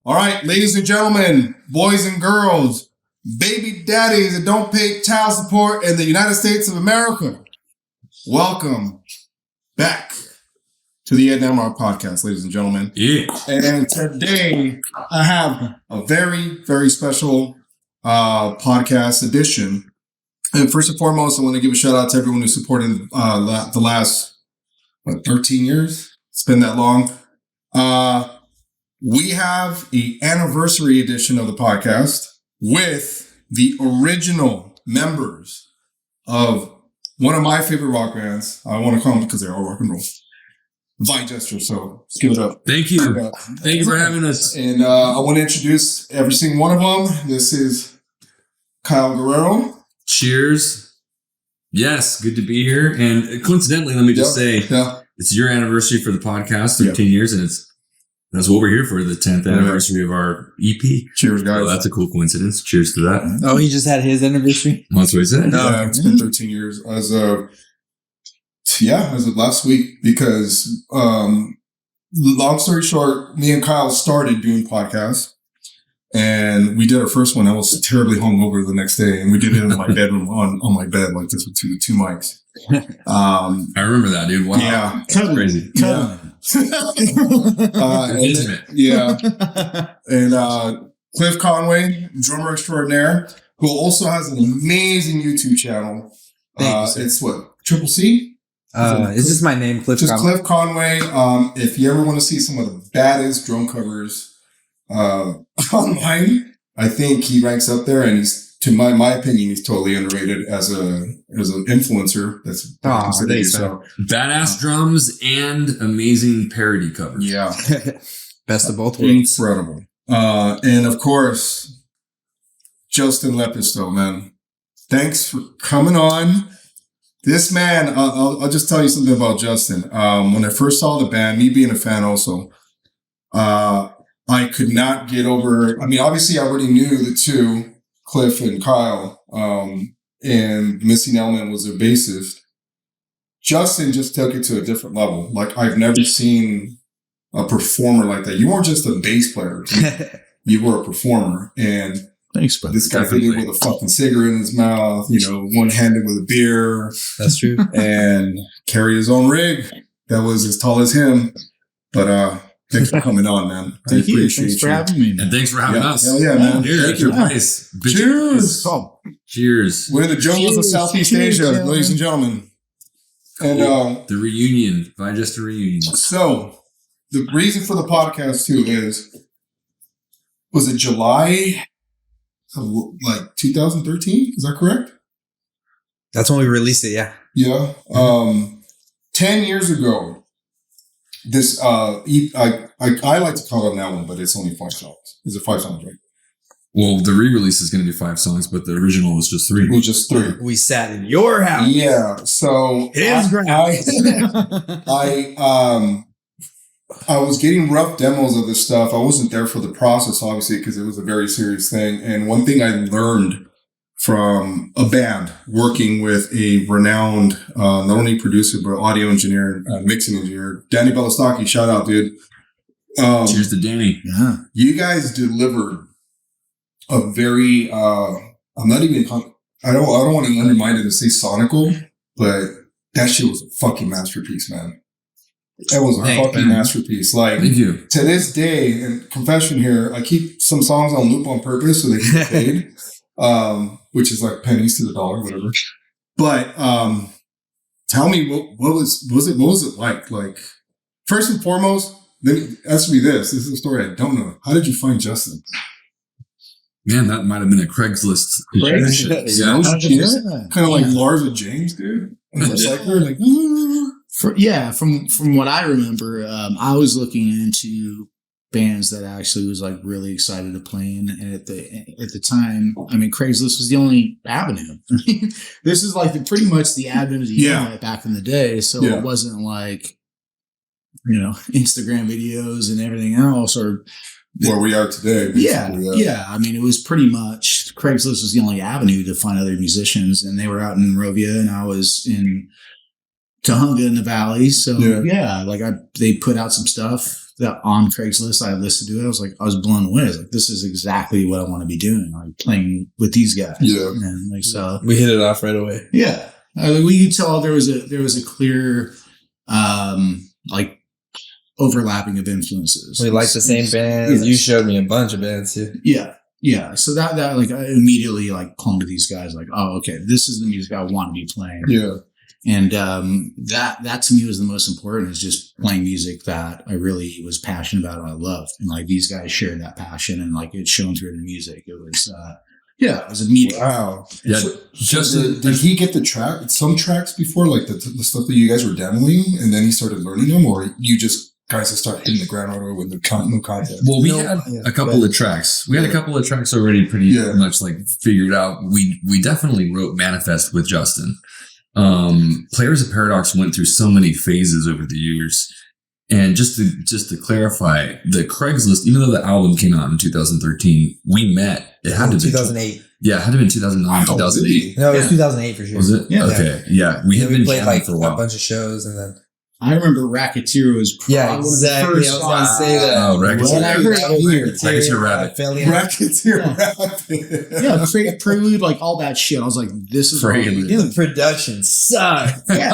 All right, ladies and gentlemen, boys and girls, baby daddies that don't pay child support in the United States of America, welcome back to the Ed Namrok Podcast, ladies and gentlemen. Yeah. And today I have a very, very special podcast edition. And first and foremost, I want to give a shout out to everyone who supported the last 13 years. It's been that long. We have the anniversary edition of the podcast with the original members of one of my favorite rock bands. I want to call them because they're all rock and roll. Vie Jester. So let's give it up. Thank you. Thank you for having us. And I want to introduce every single one of them. This is Kyle Guerrero. Cheers. Yes, good to be here. And coincidentally, let me just say, it's your anniversary for the podcast, 13 years, and that's what we're here for, the 10th anniversary of our EP. Cheers, guys. So that's a cool coincidence. Cheers to that. Oh, he just had his anniversary? Well, that's what he said. Yeah, it's been 13 years as of last week because, long story short, me and Kyle started doing podcasts and we did our first one. I was terribly hungover the next day and we did it in my bedroom on my bed like this with two mics. I remember that, dude. Wow. Yeah. That's crazy. Yeah. Intimate. And Cliff Conway, drummer extraordinaire, who also has an amazing YouTube channel. It's what? Triple C? Is this my name, Cliff Just Conway? Cliff Conway. If you ever want to see some of the baddest drum covers online, I think he ranks up there, and he's, to my opinion, he's totally underrated as an influencer. That's so. Badass drums and amazing parody covers. Yeah. Best of both worlds. Incredible. And of course, Justin Lepisto, man. Thanks for coming on. This man, I'll just tell you something about Justin. When I first saw the band, me being a fan also, I could not get over, I mean, obviously I already knew the two, Cliff and Kyle, and Missy Nelman was their bassist. Justin just took it to a different level. Like, I've never seen a performer like that. You weren't just a bass player. You were a performer. And thanks, buddy. This guy did it with a fucking cigarette in his mouth, one-handed with a beer. That's true. And carried his own rig that was as tall as him. But thanks for coming on, man. Thank you. Thanks for having me, man. And thanks for having us. Hell yeah, man. Here, that's your place. Cheers. Cheers. We're in the jungles of Southeast Asia, ladies and gentlemen. And the reunion, Vie Jester reunion. So the reason for the podcast too was it July of like 2013? Is that correct? That's when we released it. Yeah. Yeah. 10 years ago, this I like to call it an album, but it's only 5 songs. Is it 5 songs, right? Well, the re-release is going to be 5 songs, but the original was just 3. It was just 3. We sat in your house. Yeah. So it is great. I was getting rough demos of this stuff. I wasn't there for the process, obviously, because it was a very serious thing. And one thing I learned from a band working with a renowned, not only producer, but audio engineer, mixing engineer, Danny Belostocki, shout out, dude. Cheers to Danny. Yeah. You guys delivered a very, I don't want to undermine it to say sonical, but that shit was a fucking masterpiece, man. That was a fucking masterpiece. Like, thank you. To this day, and confession here, I keep some songs on loop on purpose so they get paid, which is like pennies to the dollar, whatever. But tell me, what was it like? Like, first and foremost, then ask me this. This is a story I don't know. How did you find Justin? Man, that might have been a Craigslist. Kind of like Lars and James, dude. From what I remember, I was looking into bands that actually was like really excited to play in, and at the time, I mean, Craigslist was the only avenue. This is like pretty much the advent of the internet back in the day, so it wasn't like Instagram videos and everything else, or where we are today. Yeah. I mean, it was pretty much Craigslist was the only avenue to find other musicians, and they were out in Monrovia, and I was in Tahunga in the valley. So they put out some stuff that on Craigslist, I listened to it. I was blown away. I was like, this is exactly what I want to be doing, like playing with these guys. Yeah. And like, so we hit it off right away. Yeah. We could tell there was a clear, like overlapping of influences. We like the same bands. Yes. You showed me a bunch of bands too. Yeah. Yeah. So that like I immediately like clung to these guys like, oh, okay, this is the music I want to be playing. Yeah. And that to me was the most important, is just playing music that I really was passionate about and I loved. And like these guys shared that passion, and like it's shown through the music. It was it was immediate. Wow. Yeah. So did he get some tracks before, like the stuff that you guys were demoing, and then he started learning them, or you just guys that start hitting the ground right away with no content? Well, we had a couple of tracks. We had a couple of tracks already pretty much like figured out. We definitely wrote Manifest with Justin. Players of Paradox went through so many phases over the years. And just to clarify, the Craigslist, even though the album came out in 2013, we met. It had to be 2008. Yeah, it had to be 2009, 2008. No, it was 2008 for sure. Was it? Yeah. Okay. Yeah. We had been played like for a while. A bunch of shows, and then I remember Racketeer was exactly. I was going to say that. Oh, Racketeer. Racketeer Rabbit. Racketeer Rabbit. Yeah, Prelude, like all that shit. I was like, this is what we do. The production sucked. Yeah.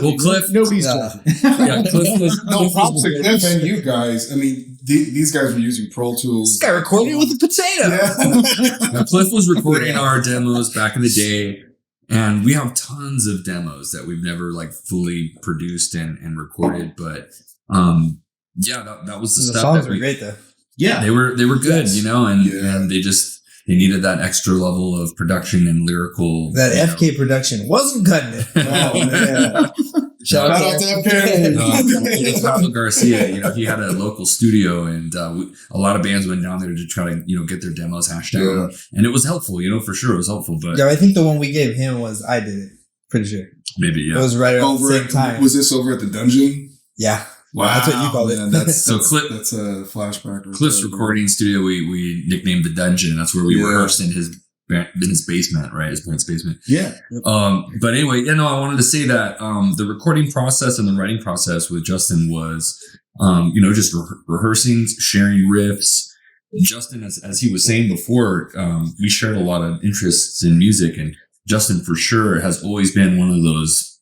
Well, Cliff. Nobody's Cliff was. No, props to Cliff and you guys. I mean, these guys were using Pro Tools. This guy recorded with a potato. Yeah. Now, Cliff was recording our demos back in the day. And we have tons of demos that we've never like fully produced and recorded, but that was the stuff. The songs were great though. Yeah, they were good, and they needed that extra level of production and lyrical. That FK production wasn't cutting it. Oh man! Shout out to FK. Pablo Garcia, he had a local studio, and a lot of bands went down there to try to get their demos hashed out, and it was helpful, for sure it was helpful. But I think the one we gave him was I Did It. Pretty sure. Maybe it was right around the same time. Was this over at the dungeon? Yeah. Wow, that's what you call it. Man, that's a flashback. Cliff's recording studio we nicknamed the Dungeon. That's where we rehearsed in his basement, right? His parents' basement. Yeah. But anyway, I wanted to say that the recording process and the writing process with Justin was, just rehearsing, sharing riffs. Justin, as he was saying before, we shared a lot of interests in music, and Justin for sure has always been one of those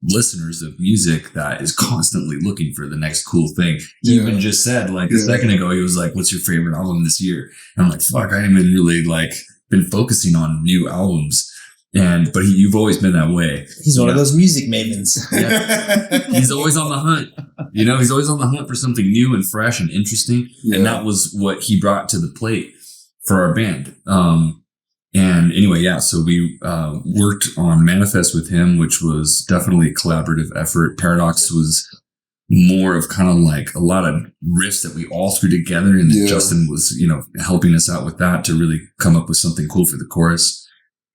listeners of music that is constantly looking for the next cool thing. He even just said a second ago, he was like, what's your favorite album this year? And I'm like, fuck, I haven't really been focusing on new albums. But you've always been that way. He's one of those music mavens. Yeah. He's always on the hunt. He's always on the hunt for something new and fresh and interesting. Yeah. And that was what he brought to the plate for our band. And anyway, so we worked on Manifest with him, which was definitely a collaborative effort. Paradox was more of kind of like a lot of riffs that we all threw together, and Justin was, helping us out with that to really come up with something cool for the chorus.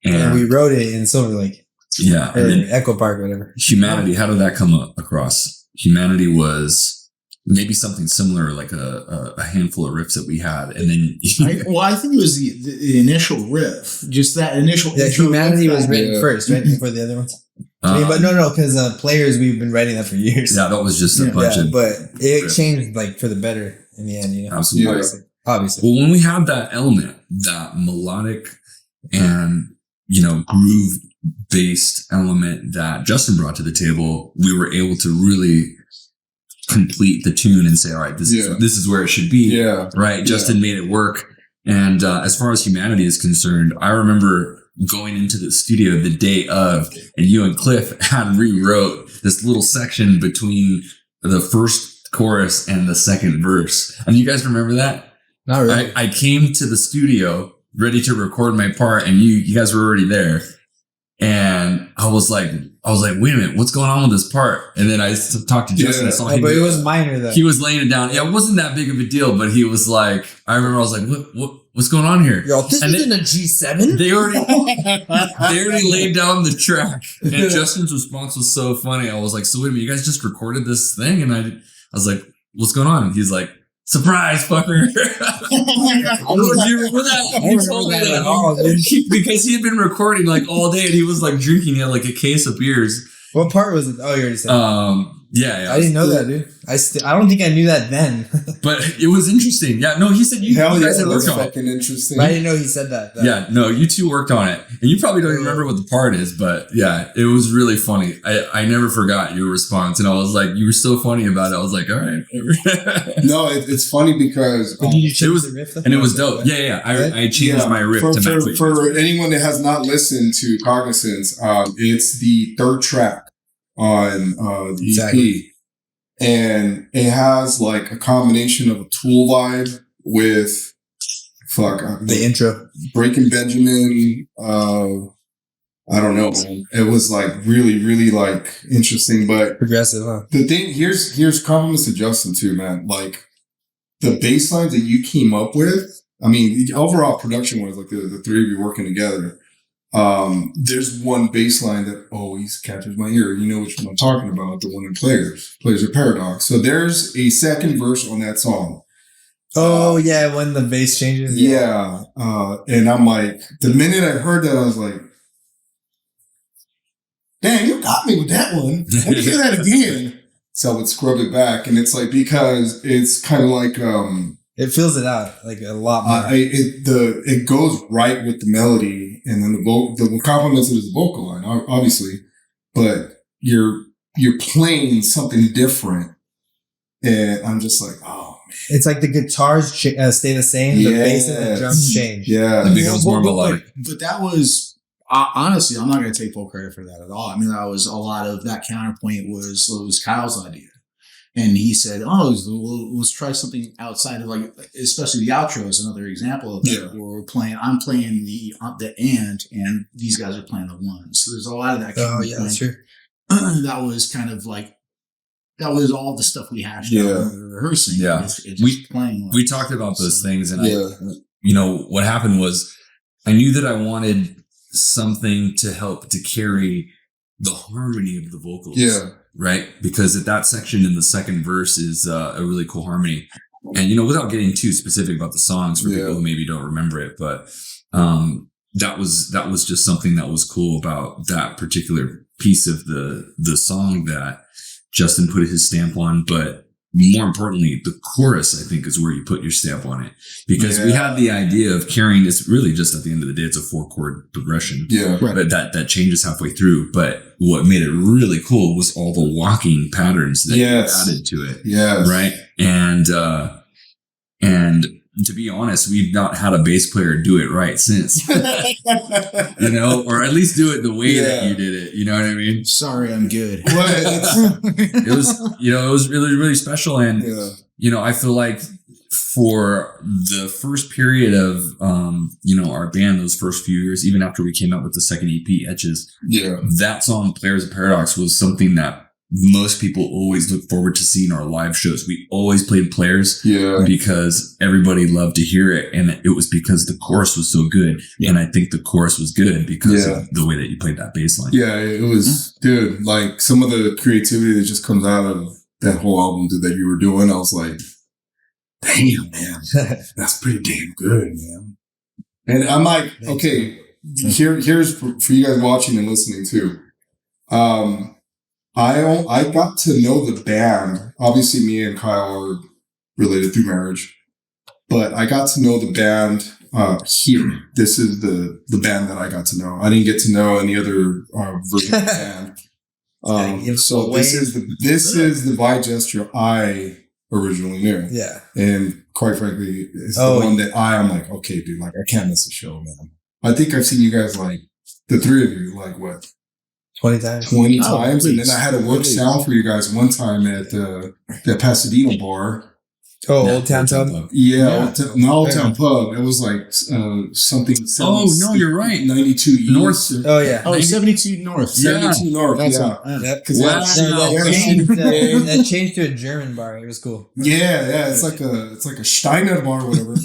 And we wrote it in Silver Lake. Yeah. Or Echo Park, whatever. Humanity, how did that come across? Humanity was maybe something similar, like a handful of riffs that we had, and then I think it was the initial riff, just that initial. Yeah, Humanity was written first, right before the other ones. But no, because players, we've been writing that for years. Yeah, that was just a bunch of. But it changed for the better in the end. Absolutely, obviously. Well, when we had that element, that melodic and groove based element that Justin brought to the table, we were able to really complete the tune and say, all right, this is where it should be. Yeah. Right. Justin made it work. And as far as Humanity is concerned, I remember going into the studio the day of, and you and Cliff had rewrote this little section between the first chorus and the second verse. And you guys remember that? Not really. I came to the studio ready to record my part, and you guys were already there. And I was like, wait a minute, what's going on with this part? And then I talked to Justin. I saw him. But it was minor though. He was laying it down. Yeah, it wasn't that big of a deal, but he was like, I remember I was like, what's going on here? Yo, this isn't a G7. They already laid down the track. And Justin's response was so funny. I was like, so wait a minute, you guys just recorded this thing? And I was like, what's going on? And he's like, surprise, fucker. Do you remember that? He told me that. Because he had been recording all day, and he was drinking at a case of beers. What part was it? Oh, you already said. Yeah. I didn't know that, dude. I don't think I knew that then. But it was interesting. Yeah, no, he said you guys had worked on it. Fucking interesting. But I didn't know he said that. Yeah, no, you two worked on it. And you probably don't even remember what the part is, but yeah, it was really funny. I never forgot your response. And I was like, you were so funny about it. I was like, all right. No, it's funny because Did you change the riff? And it was dope. Yeah. I changed my riff to match for anyone that has not listened to Cognizance, it's the third track on the EP. And it has like a combination of a Tool vibe with the intro. Breaking Benjamin. I don't know, man. It was like really, really like interesting, but Progressive, huh? the thing here's compliments to Justin too, man. Like the bass lines that you came up with. I mean, the overall production was like the three of you working together. There's one bass line that always catches my ear. You know which one I'm talking about, the one in Players of Paradox. So there's a second verse on that song. Oh, yeah, when the bass changes. Yeah. And I'm like, the minute I heard that, I was like, damn, you got me with that one. Let me hear that again. So I would scrub it back. And it's like, because it's kind of like, it fills it out like a lot more. It goes right with the melody, and then the compliments it is the vocal line, obviously, but you're playing something different, and I'm just like, oh man, it's like the guitars stay the same, the bass and the drums change. Yeah, it becomes more melodic. But that was honestly, I'm not going to take full credit for that at all. I mean, that was a lot of that counterpoint was Kyle's idea. And he said, "Oh, let's try something outside of like, especially the outro is another example of that, where we're playing. I'm playing the and these guys are playing the one. So there's a lot of that. Oh yeah, that's true. That was kind of like that was all the stuff we hashed out when we were rehearsing. Yeah, we talked about those things, and you know, what happened was I knew that I wanted something to help to carry the harmony of the vocals. Yeah. Right? Because at that section in the second verse is a really cool harmony. And, you know, without getting too specific about the songs for people who maybe don't remember it, but that was just something that was cool about that particular piece of the song that Justin put his stamp on. But more importantly, the chorus, I think, is where you put your stamp on it. Because we had the idea of carrying, it's really just at the end of the day, it's a 4-chord progression. Yeah. Right. But that changes halfway through. But what made it really cool was all the walking patterns that you added to it. Yeah. Right. And to be honest, we've not had a bass player do it right since, you know, or at least do it the way that you did it. You know what I mean? Sorry, I'm good. It was, you know, it was really, really special. And, you know, I feel like for the first period of, you know, our band, those first few years, even after we came out with the second EP, Etches, that song, Players of Paradox, was something that most people always look forward to seeing our live shows. We always played Players because everybody loved to hear it. And it was because the chorus was so good. And I think the chorus was good because of the way that you played that bass line. Yeah, it was, dude, like some of the creativity that just comes out of that whole album that you were doing, I was like, damn, man, that's pretty damn good, man. And I'm like, okay, here's for you guys watching and listening too. I got to know the band. Obviously, me and Kyle are related through marriage, but I got to know the band here. This is the band that I got to know. I didn't get to know any other version of the band. So this is the Vie Jester I originally knew. Yeah, and quite frankly, it's the one that I'm like, okay, dude, like I can't miss a show, man. I think I've seen you guys like the three of you like what? 20 times. 20 times. And then I had to work sound for you guys one time at that Pasadena bar. Oh, Old Town Pub? Yeah. Old Town Pub. It was like something. Oh, no, you're right. 92 East. North. Oh, yeah. Oh, 72 North. 72 North, yeah. That changed to a German bar. It was cool. Yeah. It's like a Steiner bar or whatever.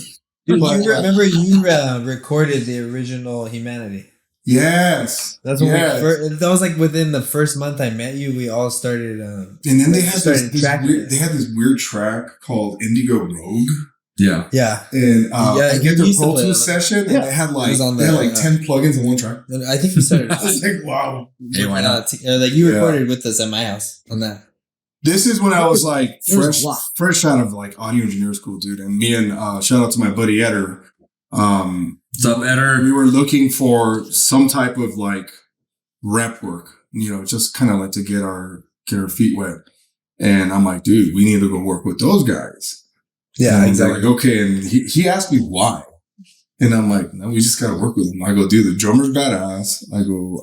Dude, you remember you recorded the original Humanity. Yes, that's when that was like within the first month I met you. We all started, and then they had this weird track called Indigo Rogue. Yeah, and I get their Pro Tools session, and they had like 10 plugins in one track. I think we started. I was like, wow, hey, why not? Like you recorded with us at my house on that. This is when I was like fresh out of like audio engineer school, dude. And me and shout out to my buddy Eder. What's up, Eder? We were looking for some type of like rep work, just kind of like to get our feet wet. And I'm like, dude, we need to go work with those guys. Yeah, and exactly. They're like, okay. And he asked me why. And I'm like, no, we just got to work with him. I go, dude, the drummer's badass. I go,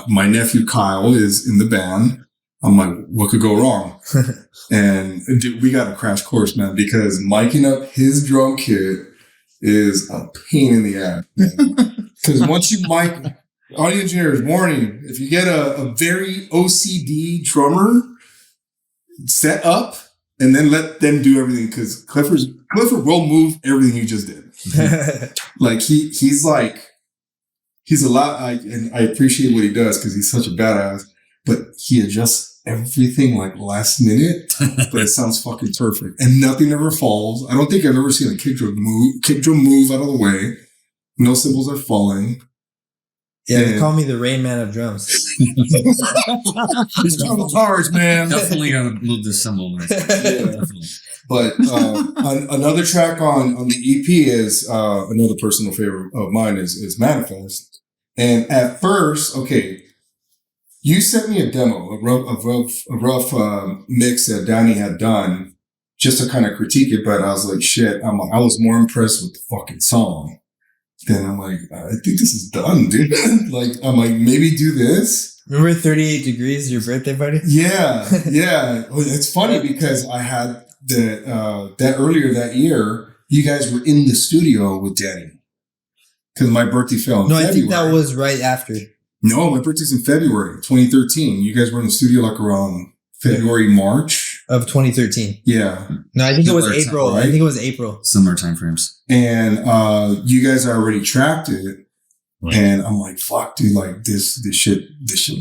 my nephew Kyle is in the band. I'm like, what could go wrong? And dude, we got a crash course, man, because miking up his drum kit is a pain in the ass. Because once you mic, audio engineers, warning, if you get a very OCD drummer, set up and then let them do everything, because Clifford will move everything you just did. Like he's a lot, and I appreciate what he does because he's such a badass, but he adjusts everything like last minute, but it sounds fucking perfect and nothing ever falls. I don't think I've ever seen a kick drum move out of the way. No cymbals are falling. Yeah, they call me the Rain Man of drums. He's drum guitars, man. Definitely gonna move this cymbal. Yeah. But another track on the EP is another personal favorite of mine is Manifest. And at first, okay, you sent me a demo, a rough mix that Danny had done just to kind of critique it. But I was like, shit, I was more impressed with the fucking song. Then I'm like, I think this is done, dude. Like, I'm like, maybe do this. Remember 38 Degrees, your birthday party? Yeah. It's funny because I had that earlier that year, you guys were in the studio with Danny. Because my birthday fell in February. I think that was right after. No, my birthday's in February 2013. You guys were in the studio like around February, March. Of 2013. Yeah. No, I think it was Similar April. time, right? I think it was April. Similar time frames. And you guys already tracked it. Right. And I'm like, fuck, dude, like this shit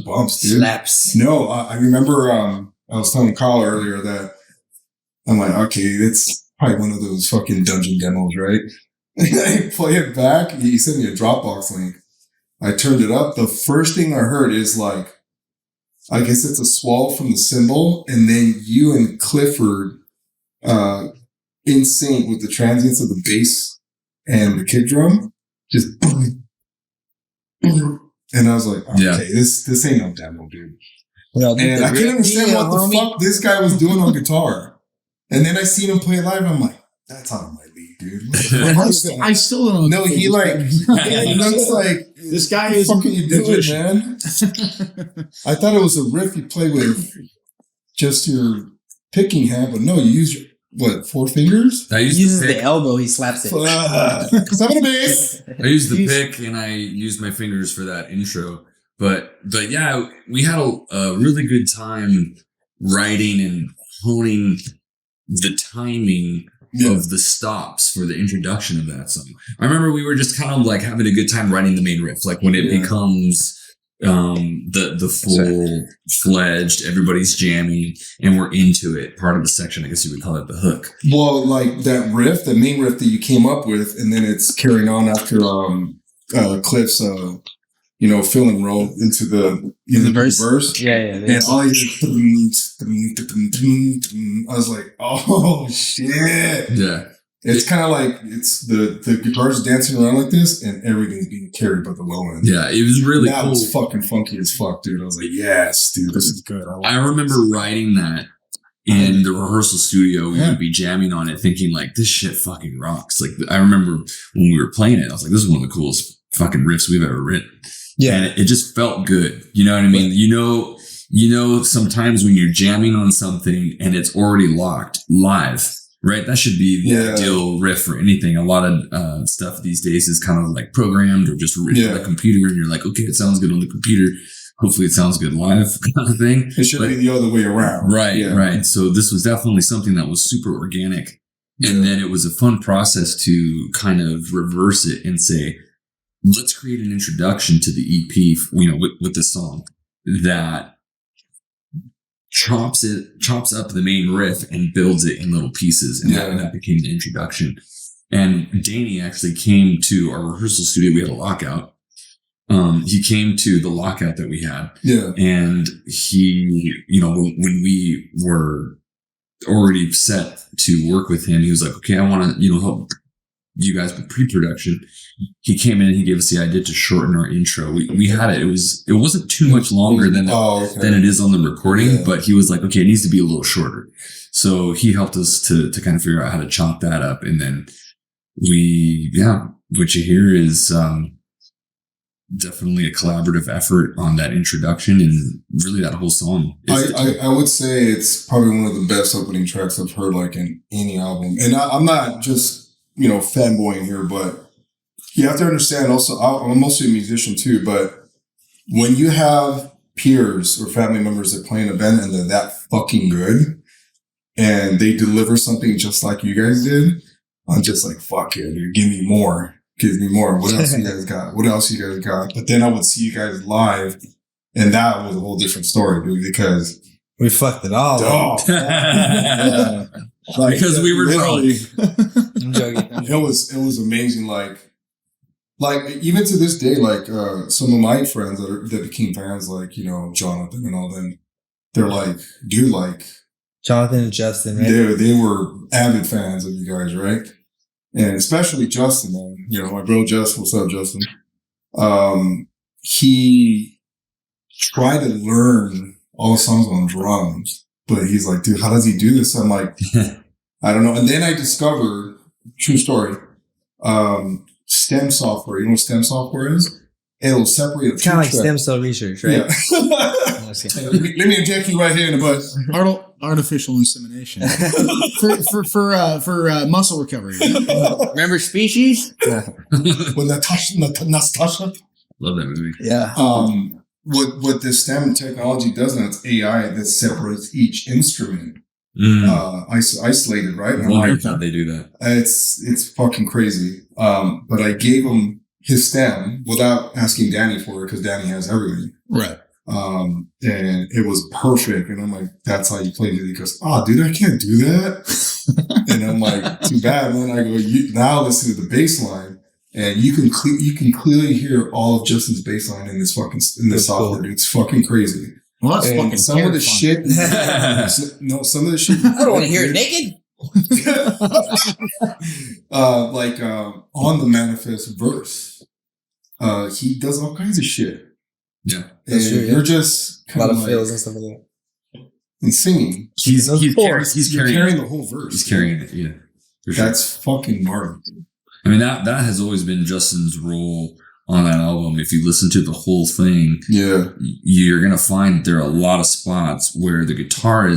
bumps, dude. Slaps. No, I remember I was telling Kyle earlier that I'm like, okay, it's probably one of those fucking dungeon demos, right? I play it back. He sent me a Dropbox link. I turned it up. The first thing I heard is like, I guess it's a swell from the cymbal, and then you and Clifford in sync with the transients of the bass and the kick drum, just and I was like, okay, this ain't no demo, dude. Well, and I couldn't understand what the fuck this guy was doing on guitar. And then I seen him play live, I'm like, that's out of my league, dude. I still don't know. No, he looks like, this guy is fucking you doing, man. I thought it was a riff you play with just your picking hand, but no, you use your, 4 fingers? He uses the elbow, he slaps it. Seven bass. I used the pick and I used my fingers for that intro. But yeah, we had a really good time writing and honing the timing of the stops for the introduction of that song. I remember we were just kind of like having a good time writing the main riff. Like when it becomes the full-fledged, everybody's jamming and we're into it, part of the section, I guess you would call it the hook. Well, like that riff, the main riff that you came up with, and then it's carrying on after Cliff's fill and roll into the verse. Yeah. And all I was like, oh shit. Yeah. It's kind of like it's the guitar's dancing around like this, and everything's being carried by the low end. Yeah, it was really cool. That was fucking funky as fuck, dude. I was like, yes, dude, this is good. I remember writing that in the rehearsal studio. We would be jamming on it, thinking like, this shit fucking rocks. Like, I remember when we were playing it, I was like, this is one of the coolest fucking riffs we've ever written. Yeah, and it just felt good. You know what I mean? You know, sometimes when you're jamming on something and it's already locked live. Right, that should be the ideal riff for anything. A lot of stuff these days is kind of like programmed or just written on the computer, and you're like, okay, it sounds good on the computer. Hopefully, it sounds good live, kind of thing. It should be the other way around. Right. So this was definitely something that was super organic, and then it was a fun process to kind of reverse it and say, let's create an introduction to the EP, with this song that chops up the main riff and builds it in little pieces, and that became the introduction. And Danny actually came to our rehearsal studio. We had a lockout, he came to the lockout that we had. Yeah. And he, when we were already set to work with him, he was like, okay, I want to, help you guys with pre-production. He came in and he gave us the idea to shorten our intro. We had it. It wasn't too much longer than it is on the recording, but he was like, okay, it needs to be a little shorter. So he helped us to kind of figure out how to chop that up. And then what you hear is, definitely a collaborative effort on that introduction and really that whole song. I would say it's probably one of the best opening tracks I've heard like in any album. And I'm not just, fanboying here, but you have to understand also, I'm mostly a musician too, but when you have peers or family members that play in a band and they're that fucking good and they deliver something just like you guys did, I'm just like, fuck it, dude, give me more. Give me more. What else you guys got? What else you guys got? But then I would see you guys live, and that was a whole different story, dude, because we fucked it all up. Because we were drunk. I'm joking. It was amazing. Like even to this day, like some of my friends that became fans, like Jonathan and all them, they're like, dude, like Jonathan and Justin, right? They were avid fans of you guys, right? And especially Justin, man. My bro Justin, what's up, Justin? He tried to learn all the songs on drums, but he's like, dude, how does he do this? I'm like, I don't know. And then I discovered, true story, STEM software. You know what STEM software is? It'll separate. It's kind of like stem cell research, right? Yeah. Let me inject you right here in the butt. Artificial insemination for muscle recovery. Remember Species? With Natasha. Love that movie. Yeah. What the STEM technology does now, it's AI that separates each instrument, isolated, right? Why can't they do that? It's fucking crazy. But I gave him his STEM without asking Danny for it because Danny has everything. Right. And it was perfect. And I'm like, that's how you play it. He goes, oh, dude, I can't do that. And I'm like, too bad, man. I go, now listen to the bass line. And you can clearly hear all of Justin's bass line in this software, dude. It's fucking crazy. Well, that's fucking some of the shit. Some of the shit. I don't want to hear it naked. On the Manifest verse, he does all kinds of shit. Yeah, that's true. You're just a lot of fills and stuff like that. And singing. He's carrying the whole verse. He's carrying it. Yeah, that's fucking gnarly. I mean, that has always been Justin's role on that album. If you listen to the whole thing, you're gonna find there are a lot of spots where the guitar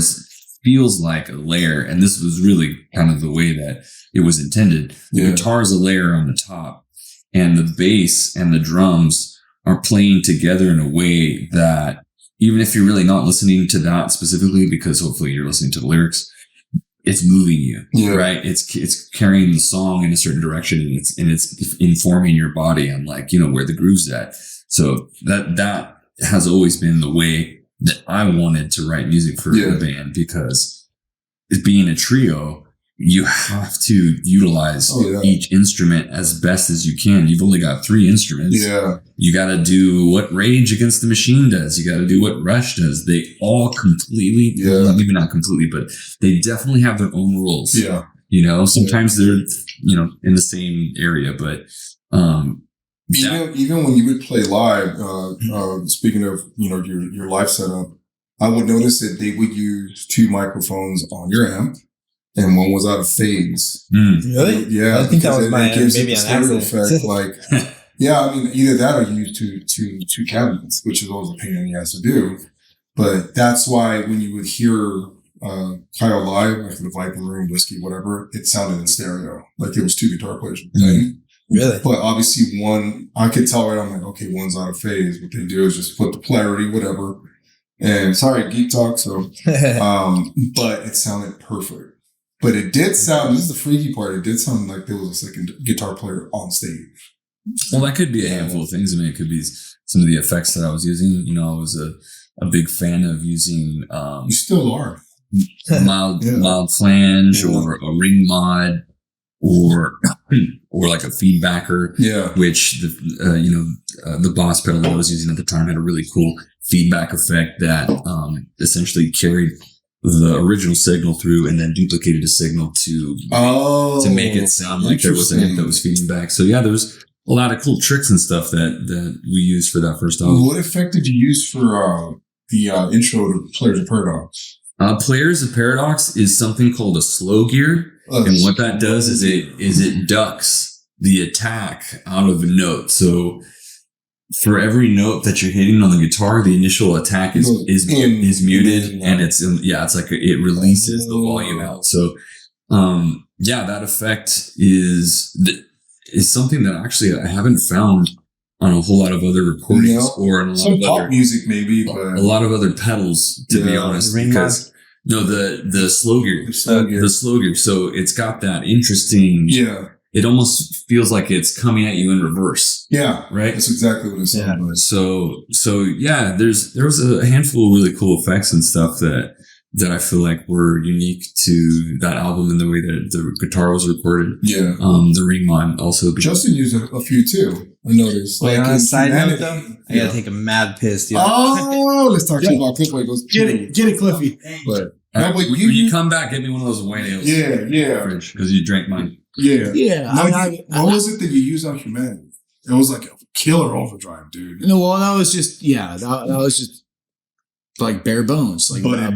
feels like a layer, and this was really kind of the way that it was intended. The guitar is a layer on the top, and the bass and the drums are playing together in a way that even if you're really not listening to that specifically, because hopefully you're listening to the lyrics, it's moving you, right? It's carrying the song in a certain direction, and it's informing your body on where the groove's at. So that has always been the way that I wanted to write music for a band, because it being a trio, you have to utilize each instrument as best as you can. You've only got 3 instruments. Yeah. You got to do what Rage Against the Machine does. You got to do what Rush does. They all completely, maybe not completely, but they definitely have their own rules. Yeah. Sometimes they're, in the same area, but, even when you would play live, speaking of, your live setup, I would notice that they would use 2 microphones on your amp. And one was out of phase. Really? Yeah. I think that was my maybe an accident. Effect, either that or you use two cabinets, which is always a pain in the ass to do. But that's why when you would hear Kyle live, like the Viper Room, Whiskey, whatever, it sounded in stereo. Like it was 2 guitar players playing. Really? But obviously one, I could tell right, I'm like, okay, one's out of phase. What they do is just put the polarity, whatever. And sorry, geek talk. So, but it sounded perfect. But it did sound, this is the freaky part, it did sound like there was a guitar player on stage. Well, that could be a handful of things. I mean, it could be some of the effects that I was using. I was a big fan of using... you still are. mild flange or a ring mod or like a feedbacker, which, the boss pedal that I was using at the time had a really cool feedback effect that essentially carried the original signal through and then duplicated a signal to make it sound like there was an amp that was feeding back. So yeah, there was a lot of cool tricks and stuff that we used for that first album. What effect did you use for the intro to Players of Paradox? Players of Paradox is something called a slow gear, and what that does is it ducks the attack out of a note. So for every note that you're hitting on the guitar, the initial attack is muted, and it's like it releases the volume out. So that effect is something that actually I haven't found on a whole lot of other recordings or in a lot of pop music, maybe, but a lot of other pedals, to be honest. Because the slow gear, the slow gear. So it's got that interesting. Yeah. It almost feels like it's coming at you in reverse. Yeah. Right. That's exactly what it's like. So yeah, there was a handful of really cool effects and stuff that I feel like were unique to that album in the way that the guitar was recorded. Yeah. The ring mod also. Justin used a few too. I noticed. Wait, on a side note though, I gotta take a mad piss, dude. Oh, let's talk about Cliffy. Get it, Cliffy. But when you come back, get me one of those white ales. Yeah. Because you drank mine. Yeah. What was it that you used on Humanity? It was like a killer overdrive, dude. No, well, that was just that was just like bare bones, like a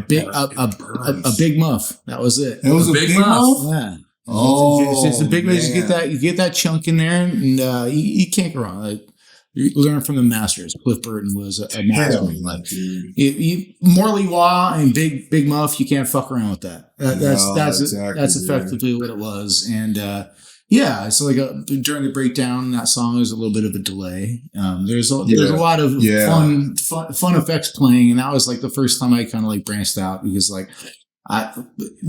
big muff. That was it. It was a big muff. Yeah. Oh, it's a big way. You get that chunk in there, and you can't go wrong. Like, you learn from the masters. Cliff Burton was a master. Like, Morley Wah and Big Muff, you can't fuck around with that. That's effectively what it was. And so like during the breakdown, that song is a little bit of a delay. There's a lot of fun effects playing, and that was like the first time I kind of like branched out, because like